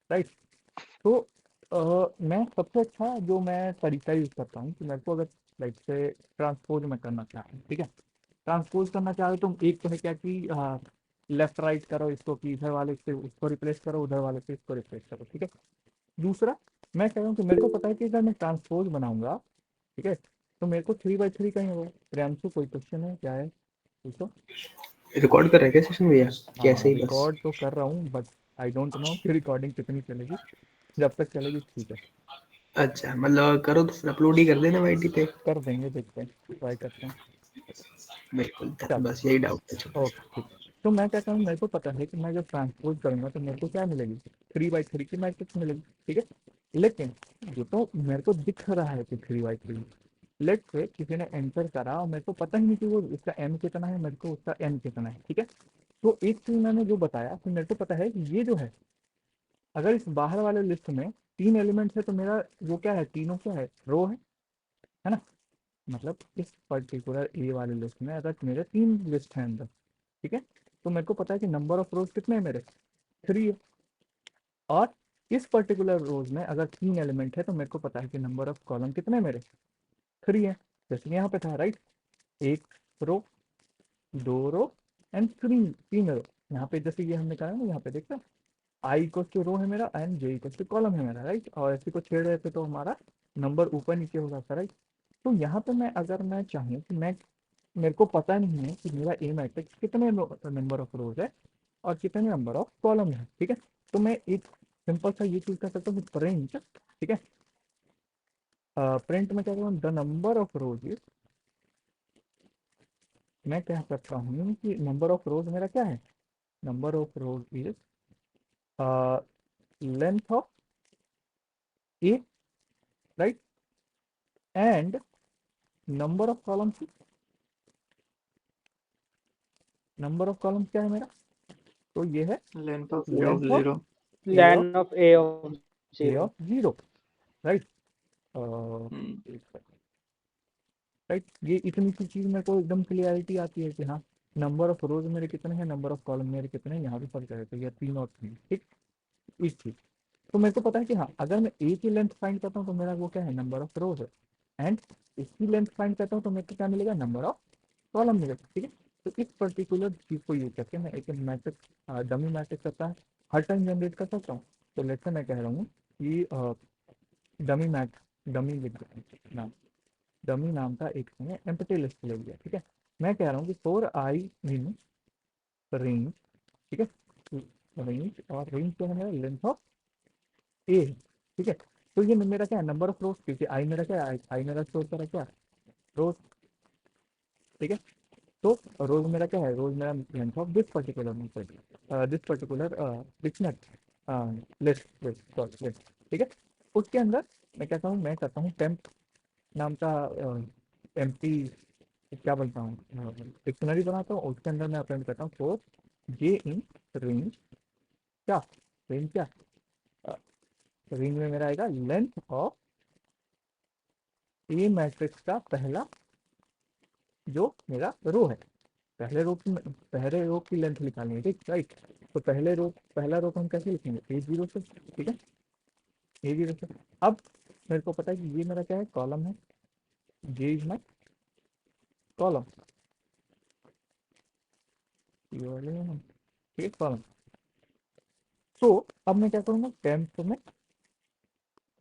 राइट। तो मैं सबसे अच्छा जो मैं तरीका यूज़ करता हूँ कि मेरे को अगर लाइक से ट्रांसपोज में करना चाहूँ, ठीक है, ट्रांसपोज करना चाहे तो एक तो है क्या कि लेफ्ट राइट करो इसको, कि इधर वाले से उसको रिप्लेस करो, उधर वाले से इसको रिप्लेस करो, ठीक है। दूसरा मैं कह रहा हूँ कि मेरे को पता है कि अगर मैं ट्रांसपोज बनाऊंगा, ठीक है, तो मेरे को 3 बाई 3 का ही होगा। प्रियांशु कोई क्वेश्चन है, क्या है पूछो। रिकॉर्ड कर रहे हैं क्या सेशन भैया? कैसे हाँ, ही बस। रिकॉर्ड तो कर रहा हूँ बट आई डोंट नो कि रिकॉर्डिंग कितनी चलेगी, जब तक चलेगी ठीक है। अच्छा मतलब करो तो फिर अपलोड ही कर देना वाईटी पे। कर देंगे, देखते हैं, ट्राई करते हैं। बिल्कुल, चलो, बस यही डाउट है छोटा ओके ठीक है। तो मैं क्या कहूँ, मेरे को पता है कि मैं जब ट्रांसपोज करूंगा तो मेरे को क्या मिलेगी, 3 बाई 3 की मैट्रिक्स मिलेगी, ठीक है। लेकिन जो तो मेरे को दिख रहा है कि 3 बाई 3, लेट से किसी ने एंटर करा और मेरे को पता ही नहीं कि वो इसका एम कितना है, मेरे को उसका एन कितना है, ठीक है। तो एक चीज मैंने जो बताया कि मेरे को पता है कि ये जो है, अगर इस बाहर वाले लिस्ट में 3 एलिमेंट्स है तो मेरा वो क्या है, तीनों क्या है, रो है ना। मतलब इस पर्टिकुलर ए वाले लिस्ट में अगर मेरे 3 लिस्ट हैं अंदर, ठीक है, तो मेरे को पता है कि नंबर ऑफ रोज कितने हैं मेरे, 3 है। और इस पर्टिकुलर रोज में अगर 3 एलिमेंट है तो मेरे को पता है कि नंबर ऑफ कॉलम कितने हैं मेरे, 3 है। जैसे यहाँ पे था, राइट, 1 रो, 2 रो एंड 3 रो। यहाँ पे जैसे ये हमने कहा ना, यहाँ पे देखते हैं आई इक्वल टू रो है मेरा and J equal to column है मेरा, राइट। और ऐसे को छेड़ रहे थे तो हमारा नंबर ऊपर नीचे हो जाता, राइट। तो यहाँ पे मैं अगर मैं चाहूँ कि मैं, मेरे को पता नहीं है कि मेरा ए मैट्रिक्स कितने नंबर ऑफ रोज है और कितने नंबर ऑफ कॉलम है, ठीक है। तो मैं एक सिंपल सा ये चीज कर सकता हूँ, प्रिंट, ठीक है। प्रिंट में क्या करूँ, the number of rows is, मैं कह सकता हूँ कि नंबर ऑफ रोज मेरा क्या है, number of rows is length of A, right, and number of columns, number of columns क्या है मेरा, तो ये है length of length of zero. Len of A of A 0। Of 0, right. Right, ये इतनी सी चीज मेरे को एकदम क्लियरिटी आती है कि हाँ, नंबर ऑफ रोज मेरे कितने हैं, नंबर ऑफ कॉलम मेरे कितने हैं, यहाँ भी फर्क है तो ये 3 और 3, ठीक। इस चीज, तो मेरे को पता है कि हाँ, अगर मैं ए की लेंथ फाइंड करता हूँ तो मेरा वो क्या है, नंबर ऑफ रोज है, एंड इसकी लेंथ फाइंड करता हूँ तो मेरे को क्या मिलेगा, नंबर ऑफ कॉलम मिलेगा, ठीक है। तो इस पर्टिकुलर चीज को यूज करके मैं एक मैट्रिक्स, डमी मैट्रिक्स करता है, हर टाइम जनरेट कर सकता हूँ। तो लेट्स से मैं कह रहा हूँ कि डमी मैट डमी नाम, डमी नाम का एक मैंने एम्प्टी लिस्ट ले लिया, ठीक है। मैं कह रहा हूँ कि फॉर आई इन रेंज, ठीक है, रेंज, और रेंज क्या है मेरा, लेंथ ऑफ ए, ठीक है। तो ये मेरा क्या है, नंबर ऑफ रोज, क्योंकि आई मेरा क्या है, आई मेरा स्टोर करा क्या, रोज, ठीक है। तो रोज मेरा क्या है, रोज मेरा length of this particular dictionary list, ठीक है। उसके अंदर मैं कहता हूँ, मैं करता हूँ टेम्प नाम का एम्प्टी, क्या बोलता हूँ, डिक्शनरी बनाता हूँ, उसके अंदर मैं अप्लाइड करता हूँ फोर जे इन रेंज क्या, रेंज क्या, रेंज में मेरा आएगा लेंथ ऑफ ए मैट्रिक्स का पहला जो मेरा रो है, पहले रो की लेंथ निकालनी है, ठीक राइट। तो पहला रो को हम कैसे लिखेंगे, A0 से, ठीक है, A0 से। अब मेरे को पता है कि ये मेरा क्या है, कॉलम है, जे इज माई कॉलम, ठीक है, कॉलम। तो अब मैं क्या करूँगा, टेम्प में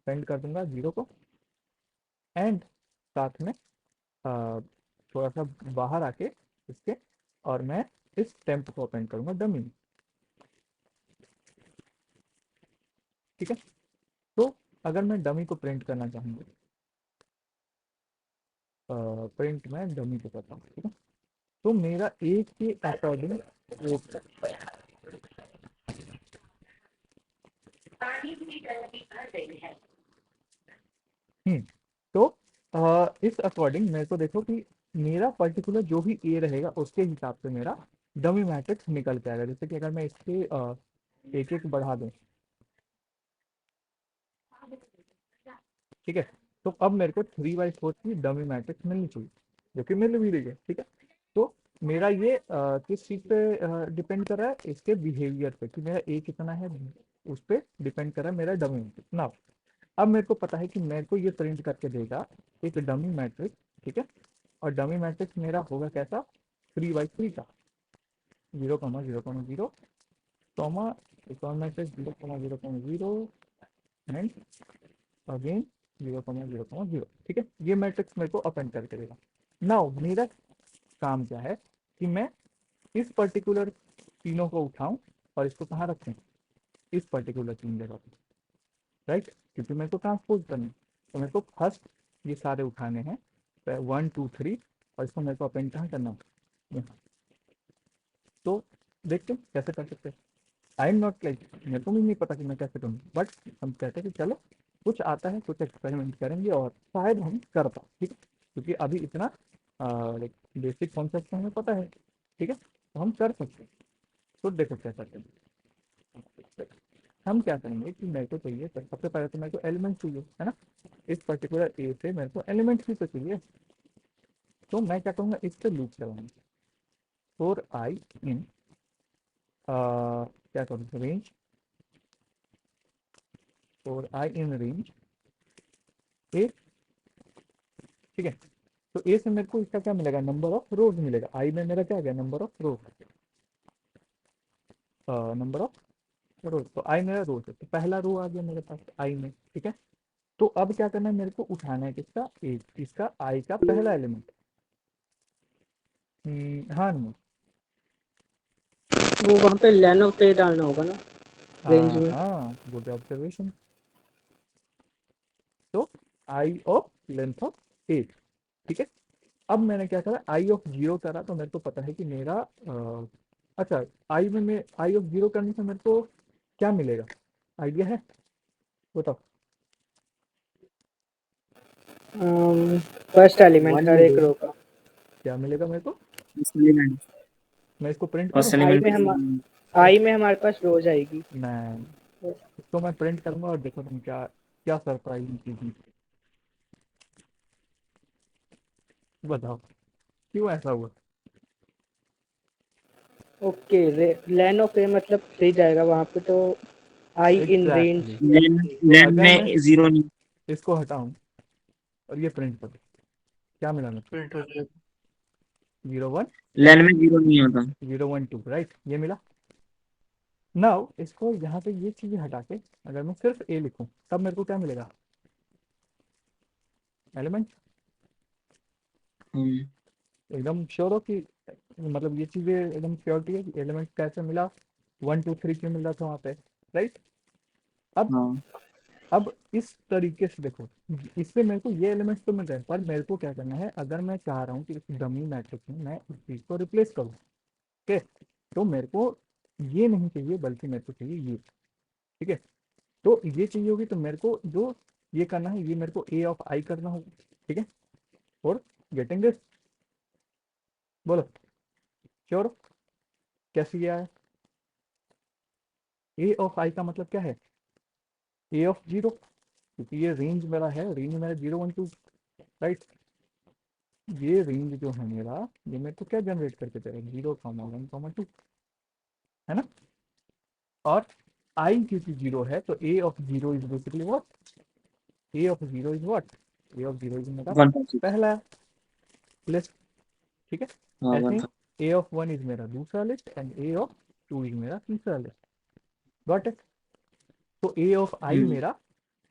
सेंड कर दूंगा 0 को, एंड साथ में थोड़ा सा बाहर आके इसके, और मैं इस टेम्प को अपेंड करूंगा डमी में, ठीक है। तो अगर मैं डमी को प्रिंट करना चाहूँगा, प्रिंट में डमी को करता हूँ, ठीक है। तो मेरा एक के अकॉर्डिंग तो इस अकॉर्डिंग मेरे को देखो कि मेरा पर्टिकुलर जो भी ए रहेगा उसके हिसाब से मेरा डमी मैट्रिक्स निकल के आएगा। जैसे कि अगर मैं इसके एक एक बढ़ा दूं, ठीक है, तो अब मेरे को 3/4 की डमी मैट्रिक्स मिलनी चाहिए, जो कि मिल भी रही है, ठीक है। तो मेरा ये किस चीज़ पे डिपेंड कर रहा है, इसके बिहेवियर पे, कि मेरा ए कितना है उस पर डिपेंड कर रहा है मेरा डमी मैट्रिक्स ना। अब मेरे को पता है कि मेरे को ये प्रिंट करके देगा एक डमी मैट्रिक्स, ठीक है। और डमी मैट्रिक्स मेरा होगा कैसा, 3/3 का, 0,0,0 कॉमा, एक और मैट्रिक्स 0,0,0 एंड अगेन 0,0,0, ठीक है। ये मैट्रिक्स मेरे को अपेंड करके देगा। नाउ मेरा काम क्या है कि मैं इस पर्टिकुलर तीनों को उठाऊं और इसको कहाँ रखें, इस पर्टिकुलर तीन जगह पे, राइट, क्योंकि मेरे को ट्रांसपोज करना है। तो मेरे को फर्स्ट ये सारे उठाने हैं, 1 2 3, और इसको मेरे को अपेंड कहाँ करना है, यहाँ। तो देखते हैं कैसे कर सकते हैं। आई एम नॉट लाइक, मेरे को भी नहीं पता कि मैं कैसे करूँ, बट हम कहते हैं कि चलो कुछ आता है, कुछ एक्सपेरिमेंट करेंगे और शायद हम कर पाए, ठीक है। क्योंकि अभी इतना लाइक बेसिक कॉन्सेप्ट हमें पता है, ठीक है, तो हम कर सकते हैं। तो देखो क्या करते हैं, हम क्या करेंगे कि मेरे को चाहिए, तो सबसे पहले तो मेरे को एलिमेंट चाहिए, है ना। इस पर्टिकुलर ए से मेरे को एलिमेंट भी तो चाहिए। तो मैं क्या कहूँगा, इस पे लूप चलाऊंगा, फॉर आई इन क्या करूँ, range, for I in range ए, ठीक है। तो ए से मेरे को इसका क्या मिलेगा, नंबर ऑफ रोज मिलेगा। आई में मेरा क्या गया, number of rows, number of रोज। तो आई मेरा रोज है, तो पहला रो आ गया मेरे पास आई में, ठीक है। तो अब क्या करना है, मेरे को उठाना है किसका, ए, इसका आई का पहला एलिमेंट। हाँ नहीं, वो वहाँ पे लेन ऑफ पे डालना होगा ना, रेंज में। हाँ गुड ऑब्जर्वेशन। तो आई ऑफ लेंथ ऑफ 8, ठीक है। अब मैंने क्या करा, आई ऑफ 0 करा, तो मेरे को पता है कि मेरा अच्छा, आई में मैं आई ऑफ 0 करने से मेरे को क्या मिलेगा, आइडिया है, बताओ। फर्स्ट एलिमेंट हर एक रो का। क्या मिलेगा मेरे को, एलिमेंट, मैं इसको प्रिंट करूँ, फर्स्ट आई एलिमेंट में आई में हमारे पास रोज आएगी। मैं इसको मैं प्रिंट करूंगा और देखो तुम क्या क्या सरप्राइजिंग चीज बताओ, क्यों ऐसा हुआ। ओके, लेन ऑफ ए मतलब सही जाएगा वहाँ पे, तो आई इन रेंज। एग्जैक्टली, लेन तो लेन अगर मैं में 0 नहीं। इसको हटाऊं और ये प्रिंट करूं, क्या मिला मेरे प्रिंट हो जाएगा। को, 0 1 लेन में 0 नहीं होता। 0 1 2, राइट, ये मिला। नाउ इसको यहाँ पे ये चीजें हटा के अगर मैं सिर्फ ए लिखूं, तब मेरे को क्या मिलेगा, एलिमेंट। एकदम श्योर हो कि, मतलब ये चीजें एकदम श्योरिटी है कि एलिमेंट कैसे मिला, 1 2 3 क्यों मिल रहा था वहाँ पे, राइट। अब हाँ, अब इस तरीके से देखो, इससे मेरे को ये एलिमेंट्स तो मिल रहे हैं, पर मेरे को क्या करना है, अगर मैं चाह रहा हूँ कि इस डमी मैट्रिक्स में मैं इस चीज़ को रिप्लेस करूँ, ठीक है, तो मेरे को ये नहीं चाहिए, बल्कि मेरे को चाहिए ये, ठीक है। तो ये चाहिए होगी, तो मेरे को जो ये करना है, ये मेरे को ए ऑफ आई करना होगा, ठीक है, और गेटिंग दिस, बोलो श्योर कैसे किया है, ए ऑफ आई का मतलब क्या है, ए ऑफ जीरो, क्योंकि ये रेंज मेरा है, रेंज मेरा 0 1 2, राइट। ये रेंज जो है मेरा, ये मेरे को क्या जनरेट करके देगा, 0 1 2, है ना। और आई क्योंकि 0 है तो a of 0 is basically what, a of 0 is what, a of 0 is मेरा 1.6। पहला लिस्ट, ठीक है। हाँ ऐसे 1। ही ए ऑफ 1 इज मेरा दूसरा list and A of 2 is मेरा तीसरा लिस्ट, गॉट इट। तो ए ऑफ आई मेरा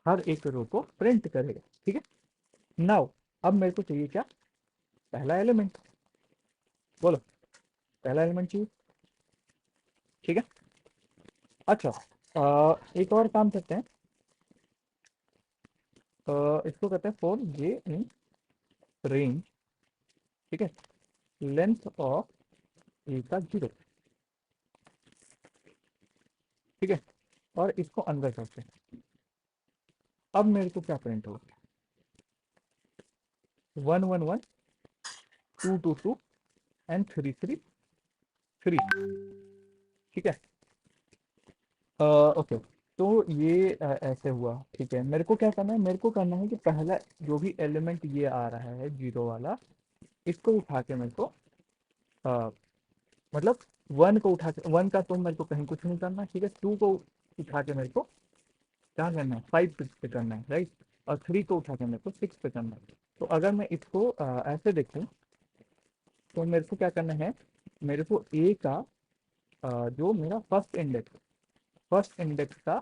हर एक रो को प्रिंट करेगा, ठीक है। नाउ अब मेरे को चाहिए क्या, पहला एलिमेंट, बोलो पहला एलिमेंट चाहिए, ठीक है। अच्छा एक और काम करते हैं, इसको कहते हैं फॉर जे इन रेंज, ठीक है, लेंथ ऑफ ए का 0, ठीक है। और इसको अंदर करते हैं। अब मेरे को क्या प्रिंट होगा, 1 1 1 2 2 2 एंड 3 3 3, ठीक है। ओके, तो ये ऐसे हुआ, ठीक है। मेरे को क्या करना है, मेरे को करना है कि पहला जो भी एलिमेंट ये आ रहा है 0 वाला, इसको उठा के मेरे को मतलब 1 को उठा के, 1 का तो मेरे को कहीं कुछ नहीं करना, ठीक है। 2 को उठा के मेरे को क्या करना है, 5 पे करना है, राइट। और 3 को उठा के मेरे को 6 पे करना है। तो अगर मैं इसको ऐसे देखूं तो मेरे को क्या करना है, मेरे को ए का जो मेरा फर्स्ट इंडेक्स का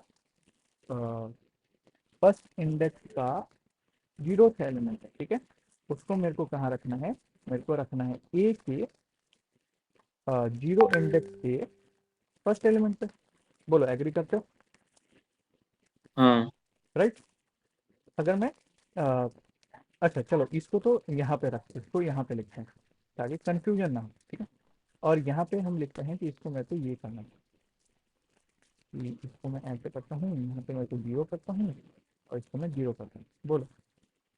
0th एलिमेंट है, ठीक है, उसको मेरे को कहाँ रखना है, मेरे को रखना है ए के 0 इंडेक्स के फर्स्ट एलिमेंट पे। बोलो एग्री करते हो, हाँ राइट। अगर मैं अच्छा चलो इसको तो यहाँ पे रख, इसको यहाँ पे लिखते हैं ताकि कंफ्यूजन ना हो, ठीक है। और यहाँ पे हम लिखते हैं कि इसको मेरे को ये करना है, इसको मैं ऐसे करता हूँ, यहाँ पे मैं तो 0 करता हूँ और इसको मैं 0 करता हूँ। बोलो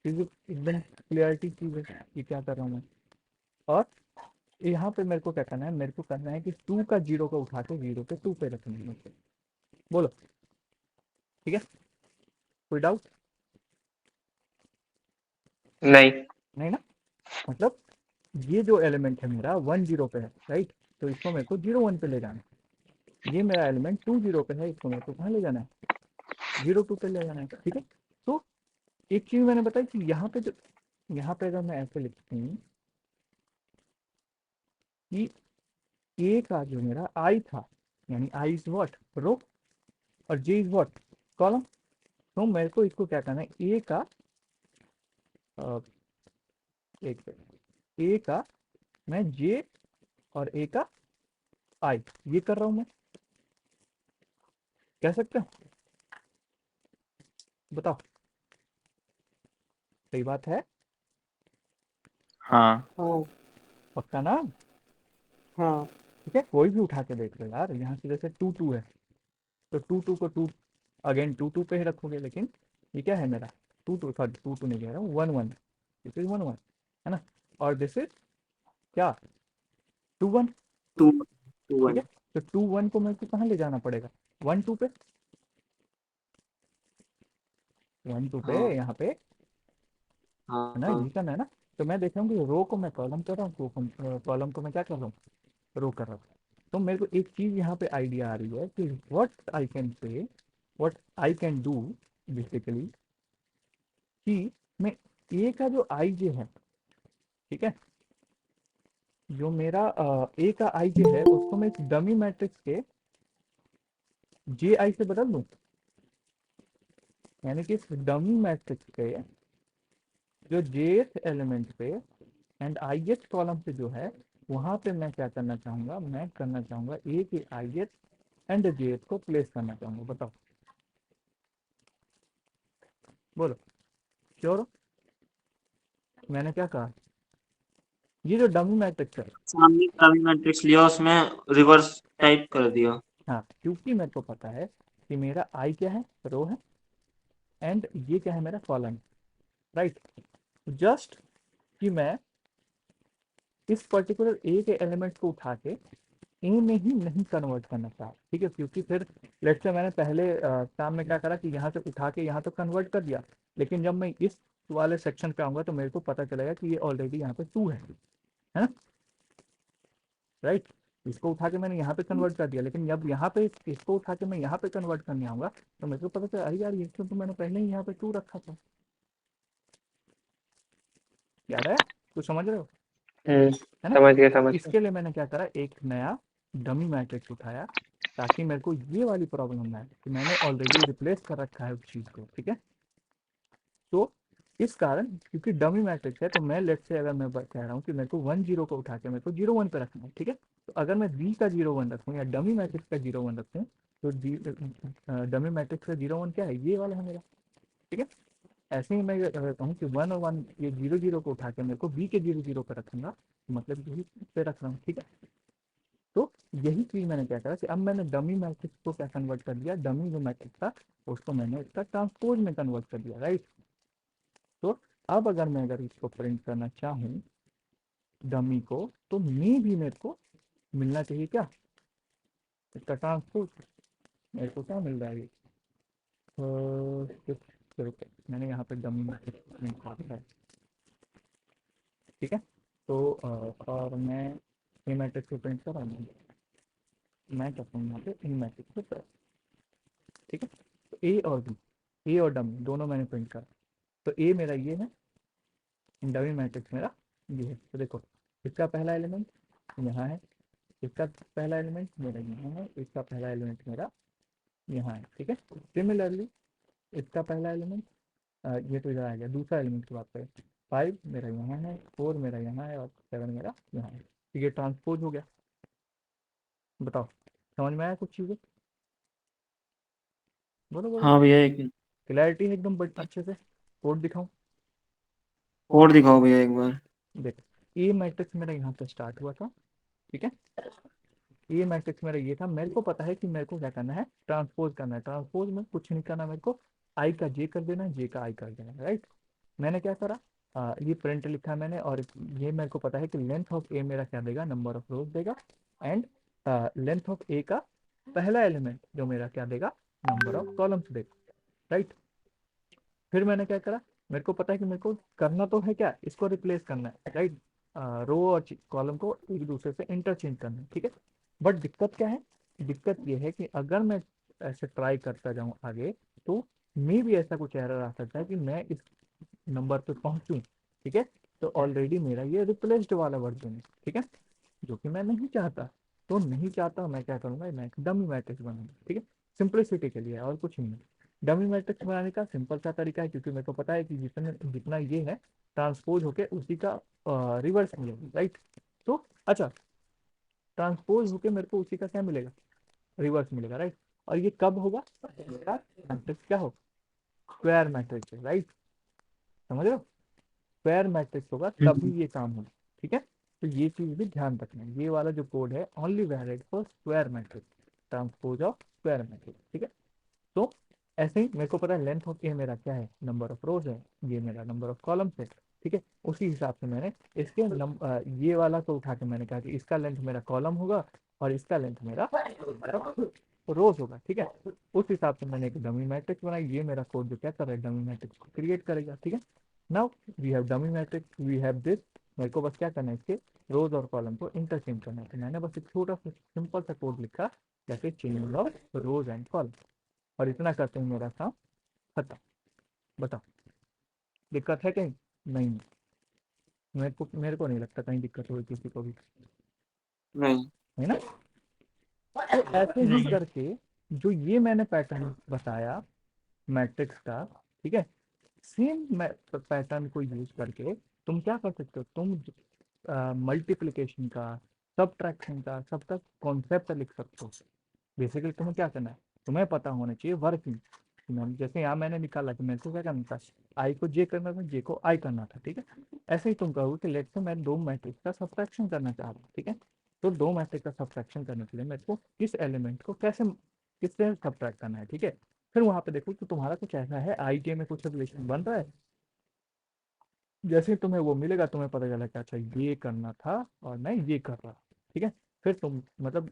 चीज़ एकदम क्लियरिटी चीज़ है कि क्या कर रहा हूँ मैं। और यहाँ पे मेरे को क्या करना है, मेरे को करना है कि 2 का 0 को उठा के 0 पे 2 पे रखना है मुझसे। बोलो ठीक है, कोई डाउट नहीं। नहीं ना। मतलब ये जो एलिमेंट है मेरा 1 0 पे है, राइट, तो इसको मेरे को 0 1 पे ले जाना है। ये मेरा एलिमेंट 2 0 पे है, इसको मेरे को कहाँ ले जाना है, 0 2 पे ले जाना है, ठीक है। तो एक चीज मैंने बताई कि यहाँ पे जो, यहाँ पे अगर मैं ऐसे लिखती हूँ कि ए का जो मेरा आई था, यानी आई इज व्हाट रो और जे इज व्हाट कॉलम, तो मेरे को इसको क्या करना है, ए का एक ए का मैं जे और ए का आई ये कर रहा हूँ मैं, कह सकते हो, बताओ सही बात है, हाँ हाँ पक्का ना। हाँ ठीक है, कोई भी उठा के देख लो यार, यहाँ से जैसे 2 2 है तो 2 2 को 2 अगेन 2 2 पे ही रखोगे, लेकिन ये क्या है मेरा 2 2 सॉरी 2 2 नहीं कह रहा हूँ 1 1, दिस इज 1 1 है ना। और दिस इज क्या 2 1, 2 ठीक 1। है। तो 2 1 को मेरे को कहाँ ले जाना पड़ेगा, 1 2 पे, 1 2 पे हाँ यहाँ पे, है ना, हाँ यही करना है ना। तो मैं देख रहा हूँ कि रो को मैं कॉलम कर रहा हूँ, कॉलम को मैं क्या कर रहा हूँ, रो कर रहा हूँ। तो मेरे को एक चीज़ यहाँ पे आइडिया आ रही है कि what I can say, what I can do basically, कि मैं ए का जो आई जे है, ठीक है, जो मेरा ए का आई जे है उसको मैं इस डमी मैट्रिक्स के जे आई से बदल दूं, यानी कि इस डमी मैट्रिक्स के जो जेथ एलिमेंट पे एंड आईएथ कॉलम पे जो है, वहां पे मैं क्या करना चाहूंगा, मैं करना चाहूंगा ए के आईएथ एंड जेथ को प्लेस करना चाहूंगा। बताओ बोलो श्योर हो मैंने क्या कहा, ये जो डमी मैट्रिक्स है, सामने का भी मैट्रिक्स लिया, उसमें रिवर्स टाइप कर दिया। हाँ क्योंकि मेरे को पता है कि मेरा आई क्या है, रो है, एंड ये क्या है मेरा कॉलम, राइट। जस्ट कि मैं इस पर्टिकुलर ए के एलिमेंट को उठा के ए में ही नहीं कन्वर्ट करना चाह, ठीक है, क्योंकि फिर लेट्स से मैंने पहले काम में क्या करा कि यहाँ से उठा के यहाँ तो कन्वर्ट कर दिया, लेकिन जब मैं इस वाले सेक्शन पे आऊंगा तो मेरे को पता चलेगा कि ये ऑलरेडी यहाँ पे 2 है ना, राइट। इसको उठा के मैंने यहाँ पे कन्वर्ट कर दिया, लेकिन जब यहाँ पे इसको उठा के मैं यहाँ पे कन्वर्ट करने आऊंगा तो मेरे को पता चला अरे यार ये तो मैंने पहले ही यहाँ पे 2 रखा था। याद है, कुछ समझ रहे हो, है ना। समझ गया समझ गया। इसके लिए मैंने क्या करा, एक नया डमी मैट्रिक्स उठाया ताकि मेरे को ये वाली प्रॉब्लम ना आए कि मैंने ऑलरेडी रिप्लेस कर रखा है उस चीज़ को, ठीक है। तो इस कारण क्योंकि डमी मैट्रिक्स है तो मैं लेट्स से अगर मैं कह रहा हूँ कि मेरे को 1 0 को उठा के मेरे को 0 1 पे रखना है, ठीक है। तो अगर मैं बी का 0 1 रखूँ या डमी मैट्रिक्स का 0 1 रखूँ तो डमी मैट्रिक्स का 0 1 क्या है, ये वाला है मेरा, ठीक है। ऐसे ही मैं अगर कहूँ कि 1 और 1 ये 0 0 को उठा के मेरे को बी के 0 0 पे रखूंगा, मतलब यही पे रख रहा हूँ, ठीक है। तो यही चीज़ मैंने क्या करा कि अब मैंने डमी मैट्रिक्स को क्या कन्वर्ट कर दिया, डमी जो मैट्रिक्स था उसको मैंने इसका ट्रांसपोज में कन्वर्ट कर दिया, राइट। तो अब अगर इसको प्रिंट करना चाहूँ डमी को तो मी भी मेरे को मिलना चाहिए क्या, इसका ट्रांसपोज। मेरे को क्या मिल रहा है, चलो मैंने यहाँ पे डमी मैट्रिक्स प्रिंट कर दिया है, ठीक है। तो और मैं ए मैट्रिक्स को प्रिंट कर रहा हूँ, मैं करता हूँ यहाँ पे इन मैट्रिक्स को प्रिंट, ठीक है। तो ए और बी, ए और डमी दोनों मैंने प्रिंट करा, तो ए मेरा ये है, डमी मैट्रिक्स मेरा ये है। तो देखो इसका पहला एलिमेंट यहाँ है, इसका पहला एलिमेंट मेरा यहाँ है, इसका पहला एलिमेंट मेरा यहाँ है, ठीक है। सिमिलरली इसका पहला एलिमेंट ये तो इधर आ गया, दूसरा एलिमेंट की बात करें 5 मेरा यहाँ है, 4 मेरा यहाँ है और 7 मेरा यहाँ है, तो ये ट्रांसपोज हो गया। बताओ समझ में आया कुछ चीज़ें, बोलो बोलो। हाँ भैया, एक क्लैरिटी है एकदम अच्छे से, कोड दिखाऊं, और दिखाओ भैया एक बार। देख ए मैट्रिक्स मेरा यहाँ पे स्टार्ट हुआ था, ठीक है। ये मैट्रिक्स मेरा ये था, मेरे को पता है कि मेरे को क्या करना है, ट्रांसपोज करना है। ट्रांसपोज में कुछ नहीं करना, मेरे को आई का जे कर देना है, जे का आई कर देना है, राइट। मैंने क्या करा, ये प्रिंट लिखा मैंने, और ये मेरे को पता है कि लेंथ ऑफ ए मेरा क्या देगा, नंबर ऑफ रोज देगा, एंड लेंथ ऑफ ए का पहला एलिमेंट जो मेरा क्या देगा, नंबर ऑफ कॉलम्स देगा, राइट। फिर मैंने क्या करा, मेरे को पता है कि मेरे को करना तो है क्या, इसको रिप्लेस करना है, राइट। रो और कॉलम को एक दूसरे से इंटरचेंज करना है, ठीक है। बट दिक्कत क्या है, दिक्कत ये है कि अगर मैं ऐसे ट्राई करता जाऊं आगे तो मे भी ऐसा कुछ एरर आ सकता है कि मैं इस नंबर पे पहुंचूं, ठीक है। तो ऑलरेडी मेरा ये रिप्लेस्ड वाला वर्जन है, ठीक है, जो कि मैं नहीं चाहता। तो नहीं चाहता, मैं क्या करूंगा, मैं डमी मैट्रिक्स बनाऊंगा, ठीक है, सिंपलिसिटी के लिए और कुछ नहीं है। डमी मैट्रिक्स बनाने का सिंपल सा तरीका है, क्योंकि मेरे को पता है कि जितना ये है ट्रांसपोज होके उसी का रिवर्स मिलेगा, राइट। तो अच्छा, ट्रांसपोज होके मेरे को उसी का क्या मिलेगा, रिवर्स मिलेगा, राइट। और ये कब होगा, मैट्रिक्स क्या हो, स्क्वायर मैट्रिक्स, राइट, समझ रहे हो, स्क्वायर मैट्रिक्स होगा तभी ये काम होगा, ठीक है। तो ये चीज भी ध्यान रखना है, ये वाला जो कोड है only valid for square matrix, transpose of square matrix, ठीक है। तो ऐसे ही मेरे को पता है लेंथ ऑफ ए मेरा क्या है, नंबर ऑफ रोज है, ये मेरा नंबर ऑफ कॉलम्स है, ठीक है। उसी हिसाब से मैंने इसके ये वाला को उठा के मैंने कहा कि इसका लेंथ मेरा कॉलम होगा और इसका लेंथ मेरा रोज होगा, ठीक है। उस हिसाब से मैंने एक डमी मैट्रिक्स बनाई, ये मेरा कोड जो क्या कर रहा है, डमी मैट्रिक्स को क्रिएट करेगा, ठीक है। Now we have dummy matrix, we have this, मेरे को बस क्या करना है, इसके रोज और कॉलम को इंटरचेंज करना है। तो मैंने बस एक छोटा सा सिंपल सा कोड लिखा, जैसे change of rose and column, और इतना करते ही मेरा काम खत्म। बताओ दिक्कत है कहीं, नहीं, मेरे को नहीं लगता कहीं दिक्कत होगी किसी को भी, नहीं। है ना। तो ऐसे ही करके जो ये मैंने पैटर्न बताया मैट्रिक्स का, ठीक है, सेम पैटर्न को यूज करके तुम क्या कर सकते हो, तुम मल्टीप्लिकेशन का, सब्ट्रैक्शन का, सबका कॉन्सेप्ट लिख सकते हो। बेसिकली तुम्हें क्या करना है, तुम्हें पता होना चाहिए वर्किंग। जैसे यहाँ मैंने निकाला कि मेरे को क्या करना था, आई को जे करना था, जे को आई करना था, ठीक है। ऐसे ही तुम कहोगे कि लेट से मैं 2 मैट्रिक्स का सब्ट्रैक्शन करना चाह रहा हूँ, ठीक है। तो 2 मैट्रिक्स का सब्ट्रैक्शन करने के लिए मेरे को किस एलिमेंट को कैसे किससे सब्ट्रैक्ट करना है, ठीक है। फिर वहां पे देखो कि तुम्हारा कुछ ऐसा है, आई जे में कुछ रिलेशन बन रहा है, जैसे तुम्हें वो मिलेगा तुम्हें पता चला कि अच्छा ये करना था और मैं ये कर रहा, ठीक है। फिर तुम मतलब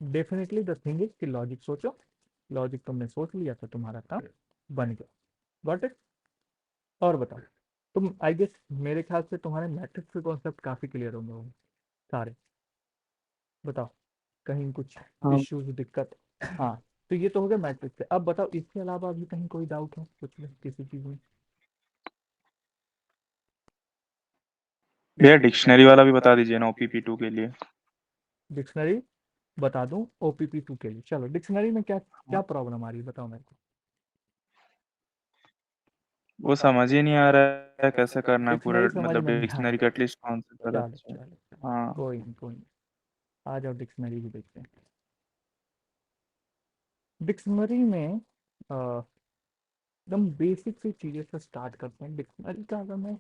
डेफिनेटली द थिंग इज कि लॉजिक सोचो, लॉजिक तुमने सोच लिया तो तुम्हारा काम बन गया। Got it? और बताओ, तुम आई गेस मेरे ख्याल से तुम्हारे मैट्रिक्स के कॉन्सेप्ट काफ़ी क्लियर होंगे वो सारे। बताओ कहीं कुछ हाँ इश्यूज दिक्कत? हाँ, तो ये तो हो गया मैट्रिक्स से। अब बताओ इसके अलावा अभी कहीं कोई डाउट है कुछ भी किसी चीज़ में? भैया डिक्शनरी वाला भी बता दीजिए ना OPP2 के लिए। डिक्शनरी बता दूं OPP2 के लिए? चलो, डिक्शनरी में क्या क्या प्रॉब्लम आ रही है बताओ मेरे को। वो समझ ही नहीं आ रहा है कैसे करना है पूरा, डिक्शनरी समझ मतलब में नहीं आ डिक्शनरी का एटलीस्ट कॉन्सेप्ट चलो अच्छा है। चलो चलो, हाँ कोई नहीं आ जाओ डिक्शनरी भी देखते हैं। डिक्शनरी में एकदम बेसिक सी चीज़ें से स्टार्ट करते हैं। डिक्शनरी का अगर मैं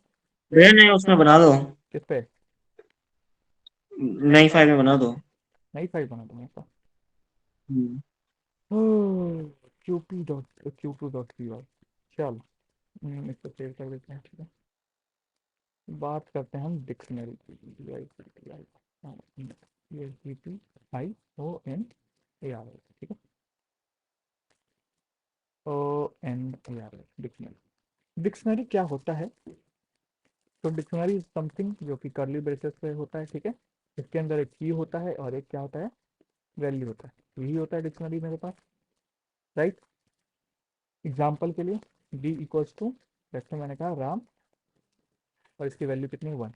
भैया नहीं उसमें बना दो, किस पे नई फाइल में बना दो। नई फाइल बना दूंगा तो हम्म। qp.q2.py। चलो, इसको सेव कर देते हैं। ठीक है, बात करते हैं हम डिक्शनरी की। हाँ, ये DPIONARY, ठीक है, ONARY डिक्शनरी। डिक्शनरी क्या होता है? तो डिक्शनरी इज समथिंग जो कि करली ब्रेसेस पे होता है, ठीक है। इसके अंदर एक की होता है और एक क्या होता है, वैल्यू होता है। यही होता है डिक्शनरी मेरे पास, राइट। एग्जाम्पल के लिए डी इक्वल्स टू, जैसे मैंने कहा राम, और इसकी वैल्यू कितनी है 1,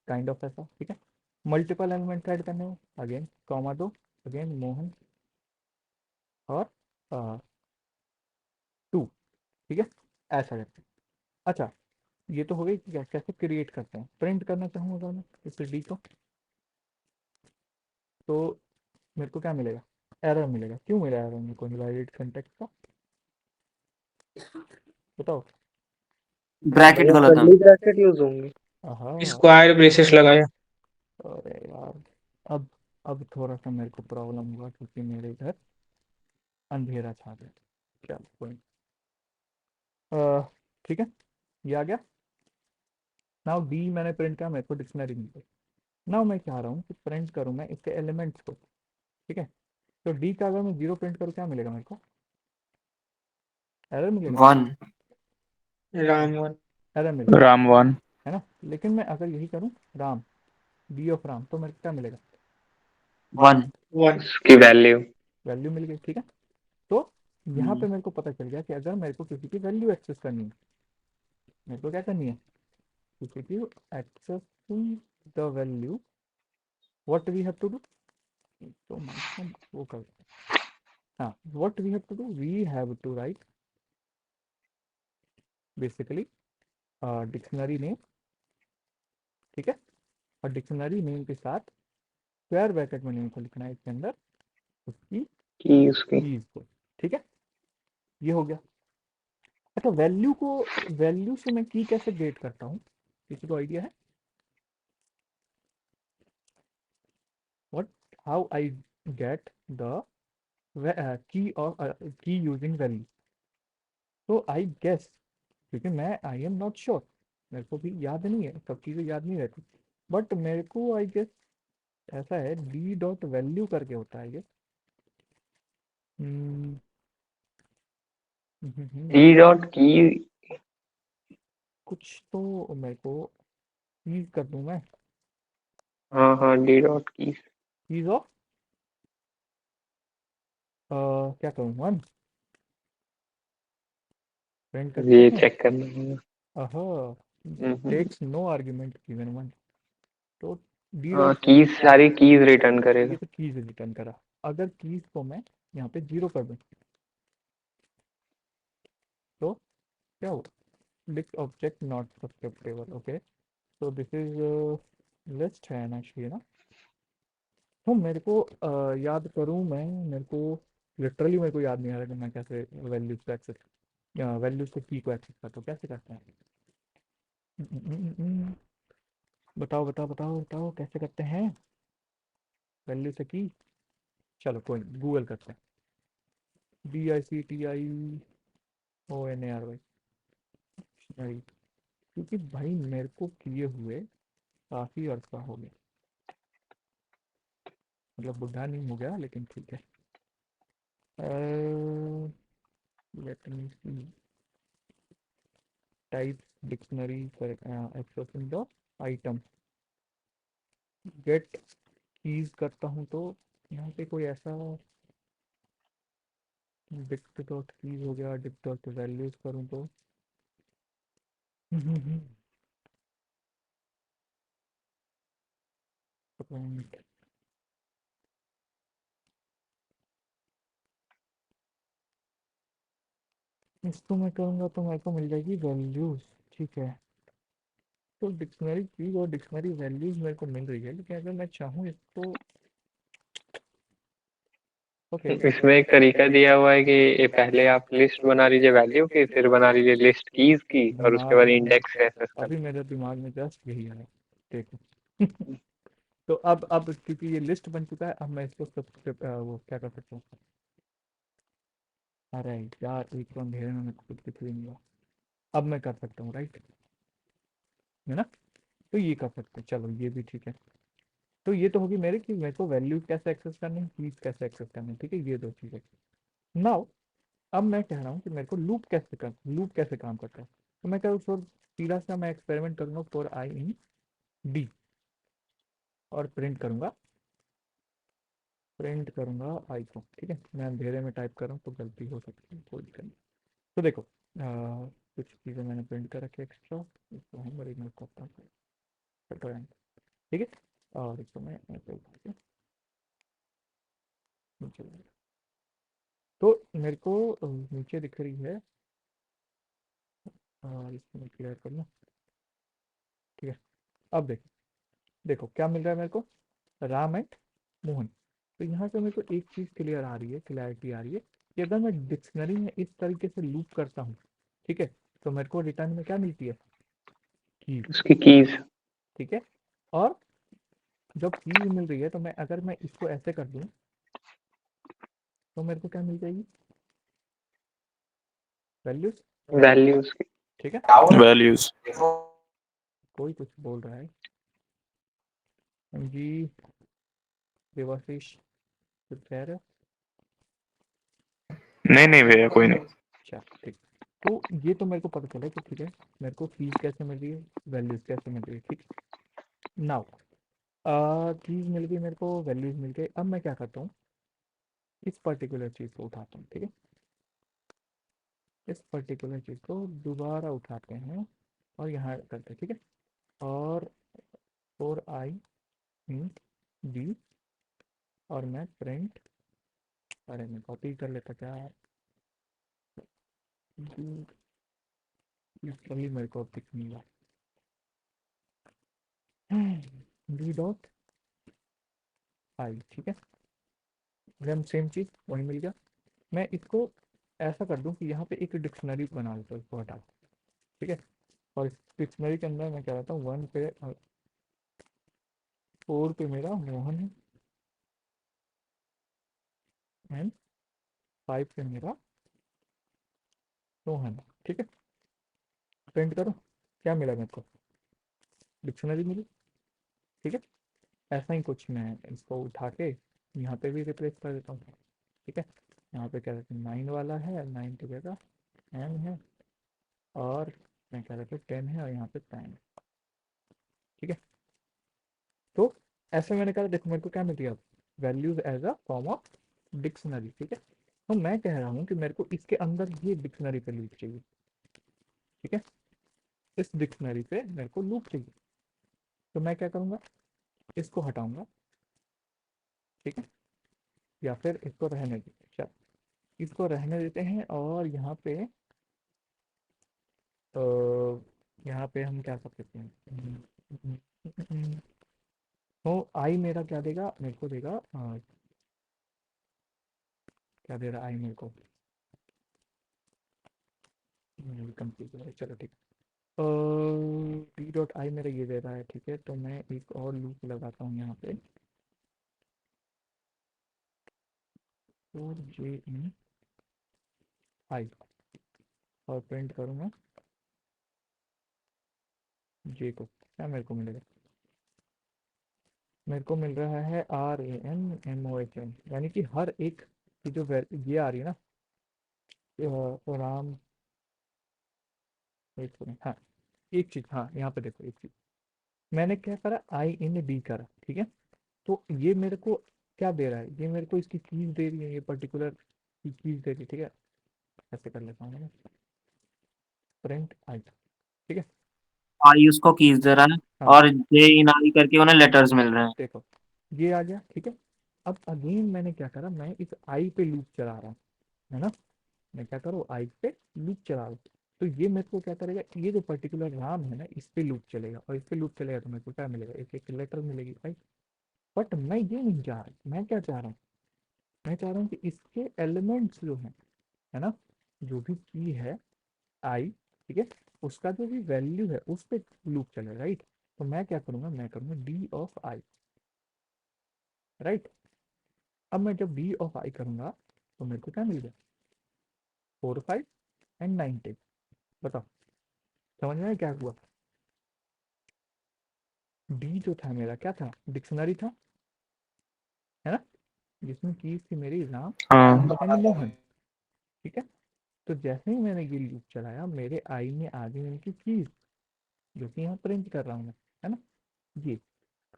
काइंड ऑफ ऐसा, ठीक है। मल्टीपल एलिमेंट ऐड करने हो, अगेन कॉमा दो, अगेन मोहन और 2, ठीक है, ऐसा करते हैं। अच्छा, ये तो हो गई कि कैसे क्रिएट करते हैं। प्रिंट करना चाहूँ अगर मैं इस डी को, तो मेरे को क्या मिलेगा? एरर मिलेगा। क्यों मिला एरर मेरे को? इनवैलिड सिंटैक्स का, बताओ। ब्रैकेट भैया गलत है। कर्ली ब्रैकेट यूज होंगे। हाँ, स्क्वायर ब्रेसेस लगाया। अरे यार, अब अब थोड़ा सा मेरे को प्रॉब्लम हुआ क्योंकि मेरे इधर अंधेरा छा गया। चलो कोई नहीं। ठीक है, ये आ गया। नाउ डी मैंने प्रिंट किया, मेरे को डिक्शनरी मिल गई। नाउ मैं चाह रहा हूँ कि प्रिंट करूँ मैं इसके एलिमेंट्स को, ठीक है। तो डी का अगर मैं 0 प्रिंट करूँ क्या मिलेगा मेरे को? एरर मिलेगा, 1। राम वन। एरर मिलेगा, राम1। है ना। लेकिन मैं अगर यही करूँ राम, डी ऑफ राम, तो मेरे को क्या मिलेगा? 1। वन की वैल्यू। वैल्यू मिल गई, ठीक है। तो यहाँ पे मेरे को पता चल गया कि अगर मेरे को किसी की वैल्यू एक्सेस करनी है, मेरे को क्या करनी है? किसी की accessing the value, what we have to do. तो मैं वो कर, हाँ, what we have to do, we have to write basically dictionary name, ठीक है। और डिक्शनरी नेम के साथ स्क्वायर ब्रैकेट में नेम को लिखना है इसके अंदर, उसकी की उसकी कीज को, ठीक है। ये हो गया। अच्छा, वैल्यू को, वैल्यू से मैं की कैसे गेट करता हूँ, किसी को आइडिया है? What, how I get the key और की यूजिंग वैल्यू? तो आई गेस, क्योंकि मैं आई एम नॉट श्योर, मेरे को भी याद नहीं है, सब चीज़ें याद नहीं रहती, बट मेरे को आई गेस ऐसा है, डी डॉट वैल्यू करके होता है ये। हम्म, डी डॉट की। कुछ तो मेरे को कीज कर दूं मैं, हाँ हाँ, डी डॉट की। कीज ऑफ क्या करूँ, 1 प्रिंट करके ये देखें। चेक करना है। टेक्स नो आर्ग्यूमेंट गिवन 1, तो डी हाँ, डॉट, कीज सारी कीज रिटर्न करेगा। ये तो कीज रिटर्न करा। अगर कीज को मैं यहाँ पे 0 कर दूं तो क्या होगा? Dict object not subscriptable, okay. तो दिस इज लिस्ट है ना, actually ना। तो मेरे को याद करूँ मैं, मेरे को लिटरली मेरे को याद नहीं आ रहा कि मैं कैसे वैल्यूज को एक्सेस, वैल्यूज को की को एक्सेस करता हूँ, कैसे करते हैं। बताओ बताओ बताओ बताओ कैसे करते हैं वैल्यू से की। चलो कोई नहीं, गूगल करते हैं। DICTIONARY, क्योंकि भाई मेरे को किए हुए काफ़ी अर्सा हो गया। मतलब बुढ़ा नहीं हो गया, लेकिन ठीक है। Let me see, type dictionary access in the item, get keys करता हूँ तो यहाँ पे कोई ऐसा डिक्ट डॉट कीज हो गया, डिक्ट डॉट वैल्यूज करूँ तो print, इसको मैं करूँगा तो मेरे को मिल जाएगी वैल्यूज। ठीक है, तो डिक्शनरी की और डिक्शनरी वैल्यूज मेरे को मिल रही है, लेकिन अगर मैं चाहूँ इसको, ओके इसमें एक तरीका दिया हुआ है कि ये पहले आप लिस्ट बना लीजिए वैल्यू की, फिर बना लीजिए लिस्ट कीज की, और उसके दिमाग बाद में इंडेक्स से एक्सेस कर। अभी मेरे दिमाग में जस्ट यही आया, देखो। तो अब क्योंकि ये लिस्ट बन चुका है, अब मैं इसको सब्सक्रिप्ट वो क्या कर सकता हूँ। अरे यार, एक तो अंधेरे में मेरे को कुछ दिख नहीं रहा। अब मैं कर सकता हूँ, राइट, है ना? तो ये कर सकते हैं, चलो ये भी ठीक है। तो ये तो होगी मेरे कि मेरे को वैल्यू कैसे एक्सेस करनी है, कीज कैसे एक्सेस करनी है, ठीक है, ये दो चीज़ें। नाउ अब मैं कह रहा हूँ कि मेरे को लूप कैसे काम करता है। तो मैं कह रहा हूँ सीधा सा मैं एक्सपेरिमेंट करूँगा फॉर आई इन डी, और आई को। ठीक है, मैं अंधेरे में टाइप कर रहा हूँ तो गलती हो सकती है, कोई दिक्कत नहीं। तो देखो कुछ चीज़ें मैंने प्रिंट कर रखी है एक्स्ट्रा, इसको हम रिमूव करता हूँ, ठीक है। और इसको मैं ऐसे उठा के नीचे लाऊंगा। तो मेरे को नीचे दिख रही है, और इसको मैं क्लियर कर लूँ। ठीक है, अब देखो, देखो क्या मिल रहा है मेरे को, राम एंड मोहन। तो यहाँ से मेरे को एक चीज़ क्लियर आ रही है, क्लैरिटी आ रही है कि अगर मैं डिक्शनरी में इस तरीके से लूप करता हूँ, ठीक है, तो मेरे को रिटर्न में क्या मिलती है, कीज। उसकी कीज। ठीक है, और जब कीज मिल रही है तो मैं अगर मैं इसको ऐसे कर दूँ तो मेरे को क्या मिल जाएगी, वैल्यूज। वैल्यूज की। ठीक है, वैल्यूज। कोई कुछ बोल रहा है जी, देवाशीष कुछ कह रहे हो? नहीं नहीं भैया, कोई नहीं। अच्छा ठीक। तो ये तो मेरे को पता चला कि ठीक है, मेरे को फीस कैसे मिल रही है, वैल्यूज कैसे मिल रही है। ठीक, नाउ चीज़ मिल गई मेरे को, वैल्यूज मिल गई। अब मैं क्या करता हूँ, इस पर्टिकुलर चीज़ को उठाता हूँ। ठीक है, इस पर्टिकुलर चीज़ को दोबारा उठाते हैं और यहाँ करते हैं। ठीक है, और फोर आई इन डी, और मैं प्रिंट, अरे मैं कॉपी कर लेता क्या, लिटरली मेरे को अब दिख नहीं रहा, डी डॉट आई। ठीक है, हम सेम चीज़ वही मिल गया। मैं इसको ऐसा कर दूं कि यहाँ पे एक डिक्शनरी बना देता हूँ, इसको हटा के। ठीक है, और इस डिक्शनरी के अंदर मैं क्या रहता हूँ, 1 पे 4 पे मेरा मोहन है, एंड 5 पे मेरा रोहन है। ठीक है, प्रिंट करो, क्या मिला मेरे को, डिक्शनरी मिली। ठीक है, ऐसा ही कुछ मैं इसको उठा के यहाँ पे भी रिप्लेस कर देता हूँ। ठीक है, यहाँ पे क्या रहता है, 9 वाला है, 9 की जगह एन है, और मैं क्या रहता हूँ 10 है, और यहाँ पे 10 है। ठीक है, तो ऐसे मैंने कहा, देखो मेरे को क्या मिल रही है अब, values as a form of dictionary. ठीक है, तो मैं कह रहा हूँ कि मेरे को इसके अंदर ये डिक्शनरी पे लूप चाहिए। ठीक है, इस डिक्शनरी पे मेरे को लूप चाहिए, तो मैं क्या करूँगा, इसको हटाऊंगा। ठीक है, या फिर इसको रहने देते, चल इसको रहने देते हैं, और यहाँ पे यहाँ पे हम क्या कर सकते हैं, तो आई मेरा क्या देगा, मेरे को देगा क्या दे रहा आई मेरे को, कंफ्यूज है, चलो ठीक। डी डॉट आई मेरा ये दे रहा है। ठीक है, तो मैं एक और लूप लगाता हूँ यहाँ पे, और जे इन आई, और प्रिंट करूँगा जे को, क्या मेरे को मिलेगा, मेरे को मिल रहा है RANMOHN, यानी कि हर एक की जो ये आ रही है ना, राम, एक सेकंड, हाँ एक चीज, हाँ यहाँ पे देखो एक चीज, मैंने क्या करा, IND करा, ठीक है। तो ये मेरे को क्या दे रहा है, ये मेरे को इसकी कीज दे रही है, ये पर्टिकुलर की कीज दे रही है, ठीक है। ऐसे कर लेता हूँ मैं, प्रिंट आई, ठीक है। आई उसको कीज दे रहा है हाँ और जे इन आई करके उन्हें लेटर्स मिल रहे हैं। देखो, ये आ गया, ठीक है। अब अगेन मैंने क्या करा, मैं इस आई पे लूप चला रहा हूँ, है ना। मैं क्या करूँ, आई पे लूप चला रहा हूँ। तो ये मेरे को क्या करेगा, ये जो पर्टिकुलर नाम है ना, इस पे लूप चलेगा, और इस पे लूप चलेगा तो मेरे को क्या मिलेगा, एक एक लेटर मिलेगी, राइट। बट मैं ये नहीं चाह रहा, मैं क्या चाह रहा हूँ, मैं चाह रहा हूँ कि इसके एलिमेंट्स जो है ना, जो भी की है आई, ठीक है, उसका जो भी वैल्यू है उस पे लूप चले, राइट। तो मैं क्या करूँगा, मैं करूँगा D(i), राइट। अब मैं जब D(i) करूँगा तो मेरे को क्या मिल गया, 4 5 एंड 9 10। बताओ समझ में आया क्या हुआ। डी जो था मेरा क्या था, डिक्शनरी था, है ना, जिसमें की थी मेरी राम हाँ एंड मोहन, ठीक है। तो जैसे ही मैंने ये लूप चलाया, मेरे आई में आ गई उनकी कीज, जो कि यहाँ प्रिंट कर रहा हूँ मैं, है ना, ये।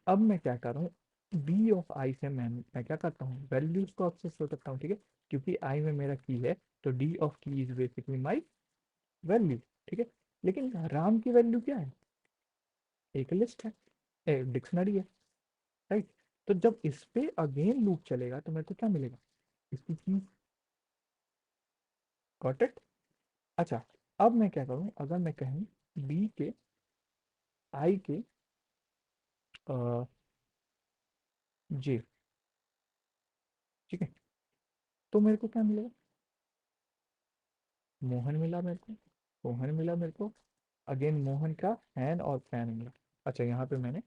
अब मैं क्या कर रहा हूँ, D(i) से मैं क्या करता हूँ, वैल्यूज को एक्सेस कर सकता हूँ, ठीक है। क्योंकि आई में मेरा की है, तो D(key) is basically my value, ठीक है। लेकिन राम की वैल्यू क्या है, एक लिस्ट है, एक डिक्शनरी है, राइट। तो जब इस पे अगेन लूप चलेगा तो मेरे को क्या मिलेगा, इसकी की, गॉट इट। अच्छा, अब मैं क्या करूँ, अगर मैं कहूँ डी के आई के जे, ठीक है, तो मेरे को क्या मिलेगा, मोहन मिला मेरे को, मोहन मिला मेरे को, अगेन मोहन का हैन और फैन मिला। अच्छा यहाँ पे मैंने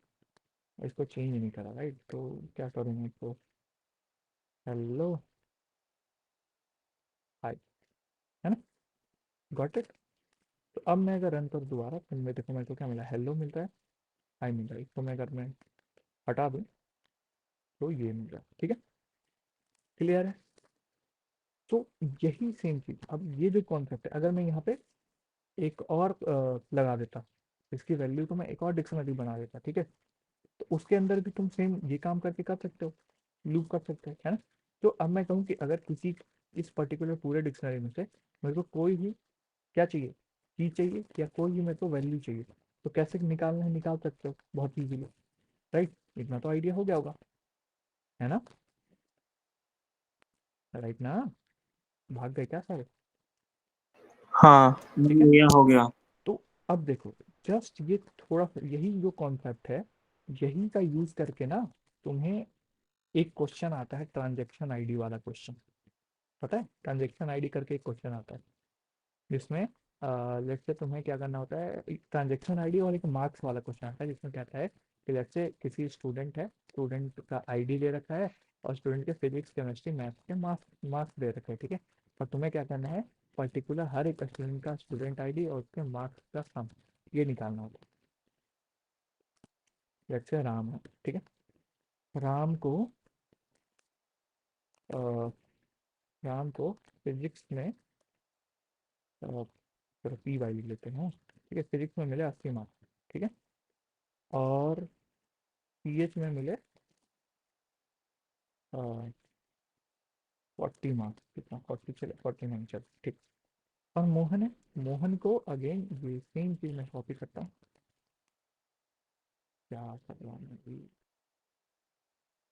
इसको चेंज नहीं करा, राइट। तो क्या करूँ मैं इसको, हेलो हाय, है ना, गॉट इट। तो अब मैं अगर रन कर दोबारा, फिर मैं देखो मेरे को क्या मिला, हेलो मिल रहा है, हाय मिल रहा है। इसको मैं अगर मैं हटा दूँ तो ये मिल रहा है, ठीक है, क्लियर है। तो यही सेम चीज़, अब ये जो कॉन्सेप्ट है, अगर मैं यहाँ पे एक और लगा देता, इसकी वैल्यू को मैं एक और डिक्शनरी बना देता, ठीक है, तो उसके अंदर भी तुम सेम ये काम करके कर सकते हो, लूप कर सकते हो, है ना। तो अब मैं कहूँ कि अगर किसी, इस पर्टिकुलर पूरे डिक्शनरी में से मेरे को कोई भी क्या चाहिए, की चाहिए, या कोई भी मेरे को वैल्यू चाहिए, तो कैसे निकालना है, निकाल सकते हो बहुत ईजीली, राइट। इतना तो आइडिया हो गया होगा, है ना, राइट ना, भाग गए क्या सारे, हाँ ठीक है। ये हो गया। तो अब देखो, जस्ट ये थोड़ा सा यही जो कॉन्सेप्ट है, यही का यूज करके ना, तुम्हें एक क्वेश्चन आता है, ट्रांजेक्शन आईडी वाला क्वेश्चन, पता है, ट्रांजेक्शन आईडी करके एक क्वेश्चन आता है, जिसमें लेट्स से तुम्हें क्या करना होता है, ट्रांजेक्शन आईडी और एक मार्क्स वाला क्वेश्चन आता है, जिसमें कहता है कि लेट्स से किसी स्टूडेंट है, स्टूडेंट का आईडी दे रखा है, और स्टूडेंट के फिजिक्स केमिस्ट्री मैथ्स के मार्क्स मार्क्स दे रखे हैं, ठीक है। और तुम्हें क्या करना है, पर्टिकुलर हर एक स्टूडेंट का स्टूडेंट आईडी और उसके मार्क्स का सम, ये निकालना होता है। लेट्स से राम है, ठीक है, राम को अ, राम को फिजिक्स में, चलो P(y) लिख लेते हैं, ठीक है, फिजिक्स में मिले 80 मार्क्स, ठीक है, और PH में मिले 40 मार्क्स, कितना 40, चले 49, चलो ठीक। और मोहन है, मोहन को अगेन ये सेम चीज मैं कॉपी करता हूँ, क्या कर रहा हूँ मैं अभी?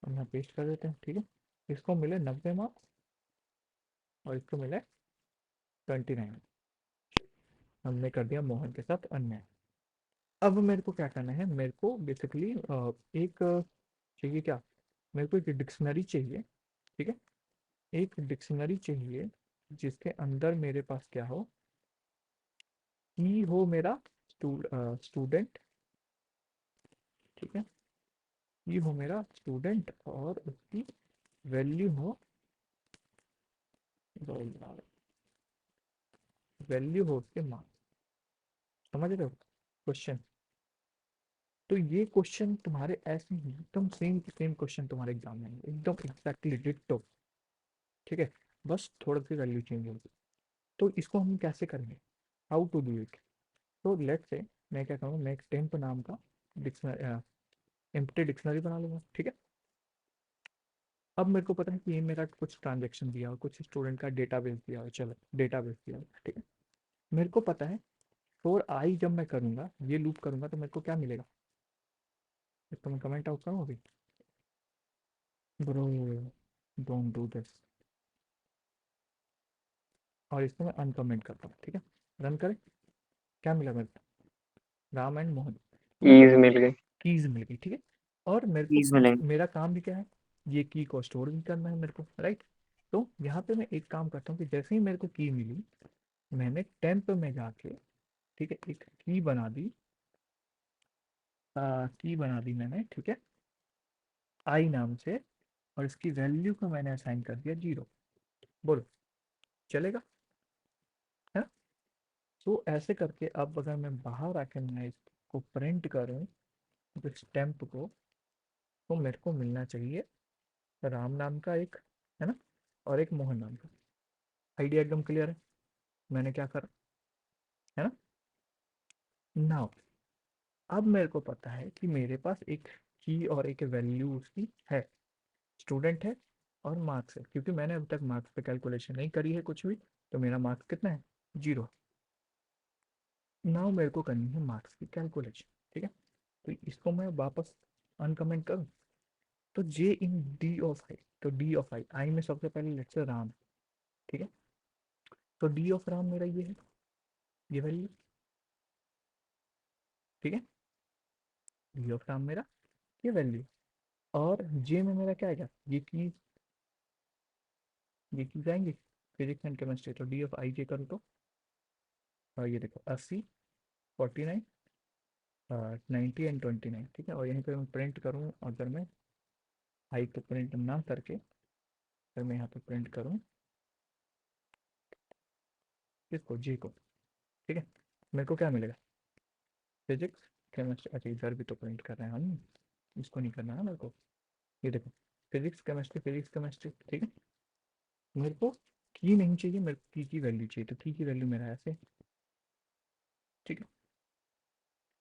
और यहाँ पेस्ट कर देते हैं, ठीक है। इसको मिले 90 मार्क्स और इसको मिले 29, हमने कर दिया मोहन के साथ अन्याय। अब मेरे को क्या करना है, मेरे को बेसिकली एक चाहिए क्या, मेरे को एक डिक्शनरी चाहिए, ठीक है, एक डिक्शनरी चाहिए जिसके अंदर मेरे पास क्या हो, की हो मेरा स्टूडेंट, ठीक है, की हो मेरा स्टूडेंट, और उसकी वैल्यू हो, वैल्यू हो उसके मार्क्स, समझ रहे हो क्वेश्चन। तो ये क्वेश्चन तुम्हारे ऐसे ही एकदम सेम टू सेम क्वेश्चन तुम्हारे एग्जाम में आएंगे, एकदम एग्जैक्टली डिट्टो। ठीक है, बस थोड़ा सी वैल्यू चेंज होगी। तो इसको हम कैसे करेंगे, हाउ टू डू इट? तो लेट्स से मैं क्या करूँगा, मैं एक टेम्प नाम का डिक्शनरी, एम्प्टी डिक्शनरी बना लूँगा। ठीक है, अब मेरे को पता है कि ये मेरा कुछ ट्रांजेक्शन दिया हो, कुछ स्टूडेंट का डेटाबेस दिया हो, चलो डेटाबेस दिया हो, ठीक है। मेरे को पता है फॉर आई जब मैं करूँगा, ये लूप करूँगा, तो मेरे को क्या मिलेगा? तो मैं कमेंट आउट करूँ अभी, ब्रो डोंट डू दिस, और इसको मैं अनकमेंट करता हूँ। ठीक है, रन करें, क्या मिला मेरे को? राम एंड मोहन, तो मेरे को कीज मिल गई। कीज मिल गई। ठीक है, और मेरे को कीज मिलेंगे। मेरा काम भी क्या है, ये की को स्टोर भी करना है मेरे को, राइट। तो यहाँ पे मैं एक काम करता हूँ कि जैसे ही मेरे को की मिली, मैंने टेम्प में जाके, ठीक है, एक की बना दी, की बना दी मैंने, ठीक है, आई नाम से, और इसकी वैल्यू को मैंने असाइन कर दिया 0। बोलो चलेगा? है। तो ऐसे करके अब अगर मैं बाहर आके मैं इसको प्रिंट करूँ, तो स्टैम्प को, तो मेरे को मिलना चाहिए राम नाम का एक, है ना, और एक मोहन नाम का। आइडिया एकदम क्लियर है मैंने क्या करा, है ना। नाउ अब मेरे को पता है कि मेरे पास एक की और एक वैल्यू उसकी है, स्टूडेंट है और मार्क्स है, क्योंकि मैंने अभी तक मार्क्स पे कैलकुलेशन नहीं करी है कुछ भी, तो मेरा मार्क्स कितना है? 0। नाउ मेरे को करनी है मार्क्स की कैलकुलेशन। ठीक है, तो इसको मैं वापस अनकमेंट करूँ, तो जे इन डी ऑफ आई, तो डी ऑफ आई, आई में सबसे पहले लेट्स से राम। ठीक है, तो डी ऑफ राम मेरा ये है, ये वैल्यू। ठीक है, डी ऑफ राम मेरा ये वैल्यू, और जे में मेरा क्या आएगा, ये की जाएंगे फिजिक्स एंड केमिस्ट्री, तो डी ऑफ आई जे करूँ तो, और ये देखो 80, 49, 90 एंड 29। ठीक है, और यहीं पे मैं प्रिंट करूँ, अगर मैं आई को प्रिंट ना करके, अगर मैं यहाँ पे प्रिंट करूँ इसको, जी को, ठीक है, मेरे को क्या मिलेगा? फिजिक्स केमिस्ट्री, अच्छा इधर भी तो प्रिंट कर रहे हैं हम, इसको नहीं करना है मेरे को। ये देखो, फिजिक्स केमिस्ट्री, फिजिक्स केमिस्ट्री। ठीक है, मेरे को की नहीं चाहिए, मेरे को की वैल्यू चाहिए, तो की वैल्यू मेरा ऐसे, ठीक है,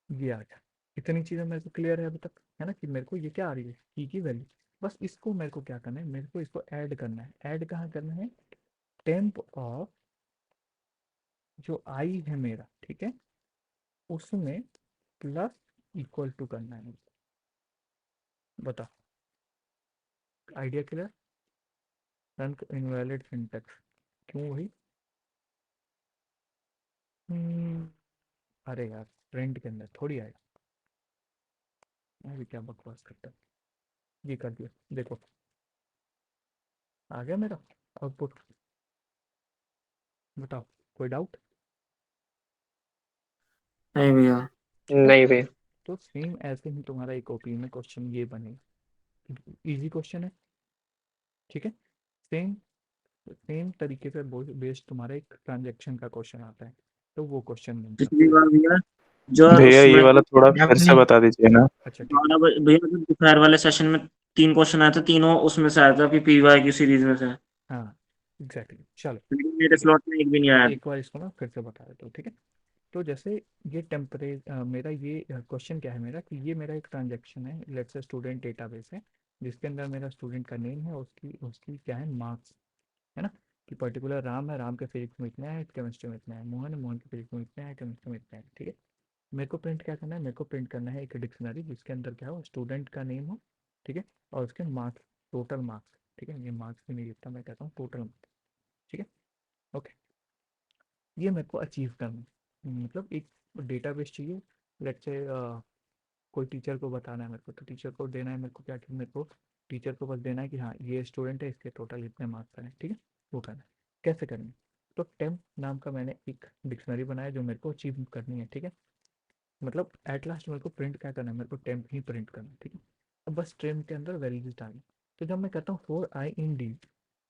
ये आ गया। इतनी चीज़ें मेरे को क्लियर है अभी तक, है ना, कि मेरे को ये क्या आ रही है, की वैल्यू। बस इसको मेरे को क्या करना है, मेरे को इसको ऐड करना है। ऐड कहाँ करना है? टेम्प ऑफ जो आई है मेरा, ठीक है, उसमें प्लस इक्वल टू करना है। बताओ, idea clear? Run invalid syntax, क्यों भाई? हम्म, अरे यार प्रिंट के अंदर थोड़ी आएगा, मैं भी क्या बकवास करता हूँ। ये कर दिया, देखो आ गया मेरा आउटपुट। बताओ, कोई डाउट? नहीं भैया। बस, नहीं भैया। तो सेम ऐसे ही तुम्हारा एक ओपी में क्वेश्चन ये बनेगा, इजी क्वेश्चन है। ठीक है, सेम सेम तरीके से बेस्ड तुम्हारा एक ट्रांजेक्शन का क्वेश्चन आता है, तो वो क्वेश्चन बनता पिछली है। बार भैया जो भैया ये उसमें वाला थोड़ा फिर से नहीं बता दीजिए ना। अच्छा ठीक है, भैया जो दोपहर वाले सेशन में 3 क्वेश्चन आए थे, तीनों उसमें से आया था कि पीवाई की सीरीज में से। हाँ एग्जैक्टली, चलो लेकिन मेरे ठीक है, स्लॉट में एक भी नहीं आया। एक बार इसको ना फिर से बता देता हूँ। ठीक है, तो जैसे ये मेरा ये क्वेश्चन क्या है मेरा, कि ये मेरा एक ट्रांजेक्शन है, लेट्स से स्टूडेंट डेटाबेस है, जिसके अंदर मेरा स्टूडेंट का नेम है, उसकी उसकी क्या है, मार्क्स, है ना, कि पर्टिकुलर राम है, राम के फिजिक्स में इतना है, केमिस्ट्री में इतना है, मोहन है, मोहन के फिजिक्स में इतना है, केमिस्ट्री में इतना है। ठीक है, मेरे को प्रिंट क्या करना है, मेरे को प्रिंट करना है एक डिक्शनरी जिसके अंदर क्या हो, स्टूडेंट का नेम हो, ठीक है, और उसके मार्क्स, टोटल मार्क्स। ठीक है, ये मार्क्स भी नहीं लिखता, मैं कहता हूँ टोटल मार्क्स। ठीक है, ओके, ये मेरे को अचीव करना है। मतलब एक डेटाबेस चाहिए, लेट्स से कोई टीचर को बताना है मेरे को, तो टीचर को देना है मेरे को क्या, कि मेरे को टीचर को बस देना है कि हाँ ये स्टूडेंट है, इसके टोटल इतने मार्क्स आए। ठीक है, वो करना है। कैसे करेंगे? तो टेम्प नाम का मैंने एक डिक्शनरी बनाया जो मेरे को अचीव करनी है। ठीक है, मतलब एट लास्ट मेरे को प्रिंट क्या करना है, मेरे को टेम्प ही प्रिंट करना है। ठीक है, अब बस टेम्प के अंदर वैल्यूज डालनी। तो जब मैं कहता हूँ फॉर आई इन डी,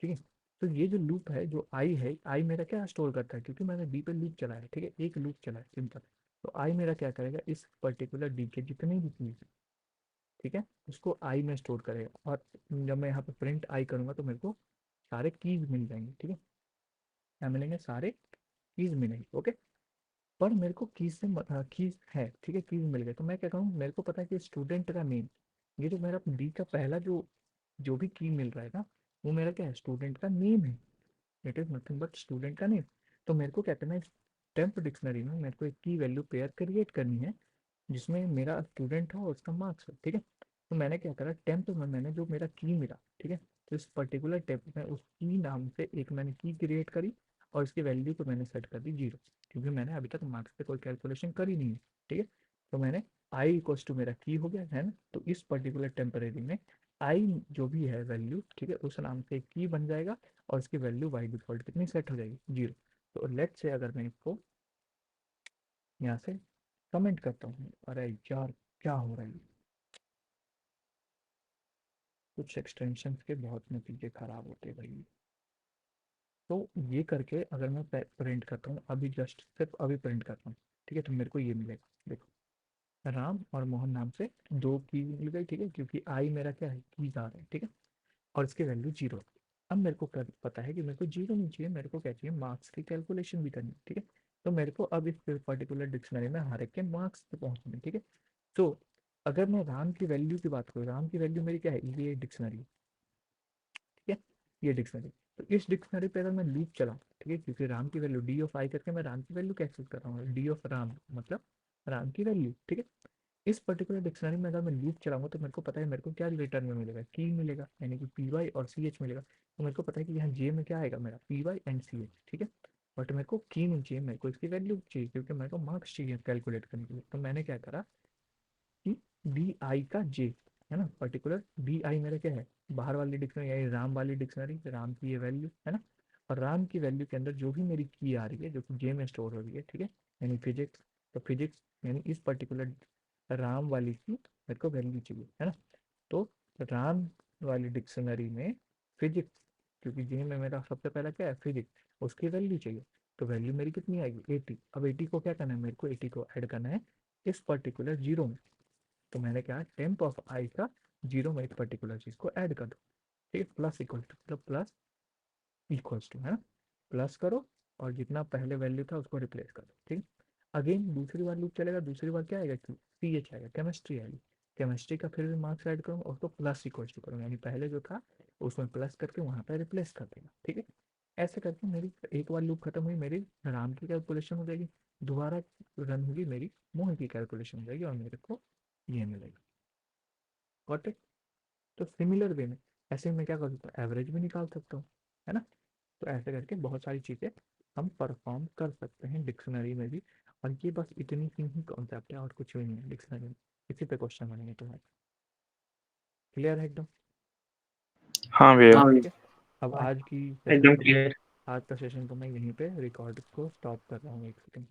ठीक है, तो ये जो लूप है, जो आई है, आई मेरा क्या स्टोर करता है, क्योंकि मैंने डी पे लूप चलाया है। ठीक है, एक लूप चला है सिंपल, तो आई मेरा क्या करेगा, इस पर्टिकुलर डी के जितने भी कीज, ठीक है, उसको आई में स्टोर करेगा। और जब मैं यहाँ पे प्रिंट आई करूँगा तो मेरे को सारे कीज मिल जाएंगे, ठीक है, क्या मिलेंगे, सारे कीज मिलेंगे। ओके, पर मेरे को कीज से कीज है, ठीक है, कीज मिल गए, तो मैं क्या करूँ, मेरे को पता है कि स्टूडेंट का नेम, ये जो मेरा डी का पहला जो भी की मिल रहा है ना, वो मेरा क्या है, स्टूडेंट का नेम है। It is nothing but student का नेम। तो मेरे को क्या करना है, टेम्प डिक्शनरी में मेरे को एक की वैल्यू पेयर क्रिएट करनी है जिसमें मेरा स्टूडेंट हो और उसका मार्क्स हो, ठीक है। तो मैंने क्या करा, टेम्प में मैंने जो मेरा की मिला, ठीक है, तो इस पर्टिकुलर टेम्प में उस की नाम से एक मैंने की क्रिएट करी और इसकी वैल्यू को मैंने सेट कर दी 0, क्योंकि मैंने अभी तक मार्क्स पे कोई कैलकुलेशन करी नहीं है, ठीक है। तो मैंने आई इक्वल्स टू मेरा की हो गया है ना, तो इस पर्टिकुलर टेम्परेरी में आई जो भी है वैल्यू, ठीक है, उस नाम से एक की बन जाएगा और इसकी वैल्यू बाई डिफॉल्ट कितनी सेट हो जाएगी, 0। तो लेट्स से अगर मैं इसको यहाँ से कमेंट करता हूँ, अरे यार क्या हो रहा है, कुछ एक्सटेंशंस के बहुत नतीजे खराब होते हैं भाई। तो ये करके अगर मैं प्रिंट करता हूँ अभी, जस्ट सिर्फ अभी प्रिंट करता हूँ, ठीक है, तो मेरे को ये मिलेगा, देखो राम और मोहन नाम से दो की मिल गई, ठीक है, क्योंकि आई मेरा क्या है, की आ रहा है, ठीक है, और इसकी वैल्यू 0। अब मेरे को पता है कि मेरे को 0 नहीं चाहिए, मेरे को क्या चाहिए, मार्क्स की कैलकुलेशन भी करनी है, ठीक है। तो मेरे को अब इस पर्टिकुलर डिक्शनरी में हर एक के मार्क्स पे पहुँचने, ठीक है। तो अगर मैं राम की वैल्यू की बात करूँ, राम की वैल्यू मेरी क्या है, ये डिक्शनरी, ठीक है, ये डिक्शनरी। तो इस डिक्शनरी पे अगर मैं लूप चलाऊँ, ठीक है, क्योंकि राम की वैल्यू डी ऑफ आई करके मैं राम की वैल्यू कैसे कर रहा हूँ, डी ऑफ राम मतलब राम की वैल्यू, ठीक है। इस पर्टिकुलर डिक्शनरी में अगर मैं लूप चलाऊंगा तो मेरे को पता है मेरे को क्या रिटर्न में मिलेगा, की मिलेगा, यानी कि पी वाई और सी एच मिलेगा। तो मेरे को पता है कि यहाँ जे में क्या आएगा मेरा, P Y and C H, ठीक है। बट मेरे को की नहीं चाहिए, मेरे को इसकी वैल्यू चाहिए, क्योंकि मेरे को मार्क्स चाहिए कैलकुलेट करने के लिए। तो मैंने क्या करा कि डी आई का जे, है ना, पर्टिकुलर डी आई मेरा क्या है, बाहर वाली डिक्शनरी यानी राम वाली डिक्शनरी, राम की ये वैल्यू है ना, और राम की वैल्यू के अंदर जो भी मेरी की आ रही है जो कि जे में स्टोर हो रही है, ठीक है, यानी फिजिक्स, तो फिजिक्स यानी इस पर्टिकुलर राम वाली की मेरे को वैल्यू चाहिए, है ना। तो राम वाली डिक्शनरी में फिजिक्स, क्योंकि जे में मेरा सबसे पहला क्या है, फिजिक्स, उसकी वैल्यू चाहिए। तो वैल्यू मेरी कितनी आएगी, 80। अब 80 को क्या करना है, मेरे को 80 को ऐड करना है इस पर्टिकुलर 0 में। तो मैंने क्या, टेम्प ऑफ आई का 0 में इस पर्टिकुलर चीज को ऐड कर दो, ठीक है, प्लस इक्वल टू, मतलब प्लस इक्वल्स टू, है ना, प्लस करो और जितना पहले वैल्यू था उसको रिप्लेस कर दो, ठीक है। अगेन दूसरी बार लूप चलेगा, दूसरी बार क्या आएगा, सी एच आएगा, केमिस्ट्री आएगी, केमिस्ट्री का फिर भी मार्क्स ऐड करूँगा, उसको प्लस इक्वल्स टू करूँगा, यानी पहले जो था उसमें प्लस करके वहाँ पर रिप्लेस कर देगा, ठीक है। ऐसे करके मेरी एक बार लूप खत्म हुई, मेरी राम की कैलकुलेशन हो जाएगी, दोबारा रन होगी मेरी मोहन की कैलकुलेशन हो जाएगी और मेरे को ये मिलेगा। Got it. तो सिमिलर वे में ऐसे मैं क्या कर सकता हूँ, एवरेज भी निकाल सकता हूँ, है ना। तो ऐसे करके बहुत सारी चीज़ें हम परफॉर्म कर सकते हैं डिक्शनरी में भी। और ये बस इतनी सी ही कॉन्सेप्ट है और कुछ भी नहीं है डिक्शनरी में। इसी पे क्वेश्चन बनेंगे तुम्हारे। क्लियर है एकदम। हाँ भैया। हाँ ठीक है, अब आज की सेशन एकदम को, क्लियर। आज का सेशन को मैं यहीं पे रिकॉर्ड को स्टॉप कर रहा हूँ, 1 सेकंड।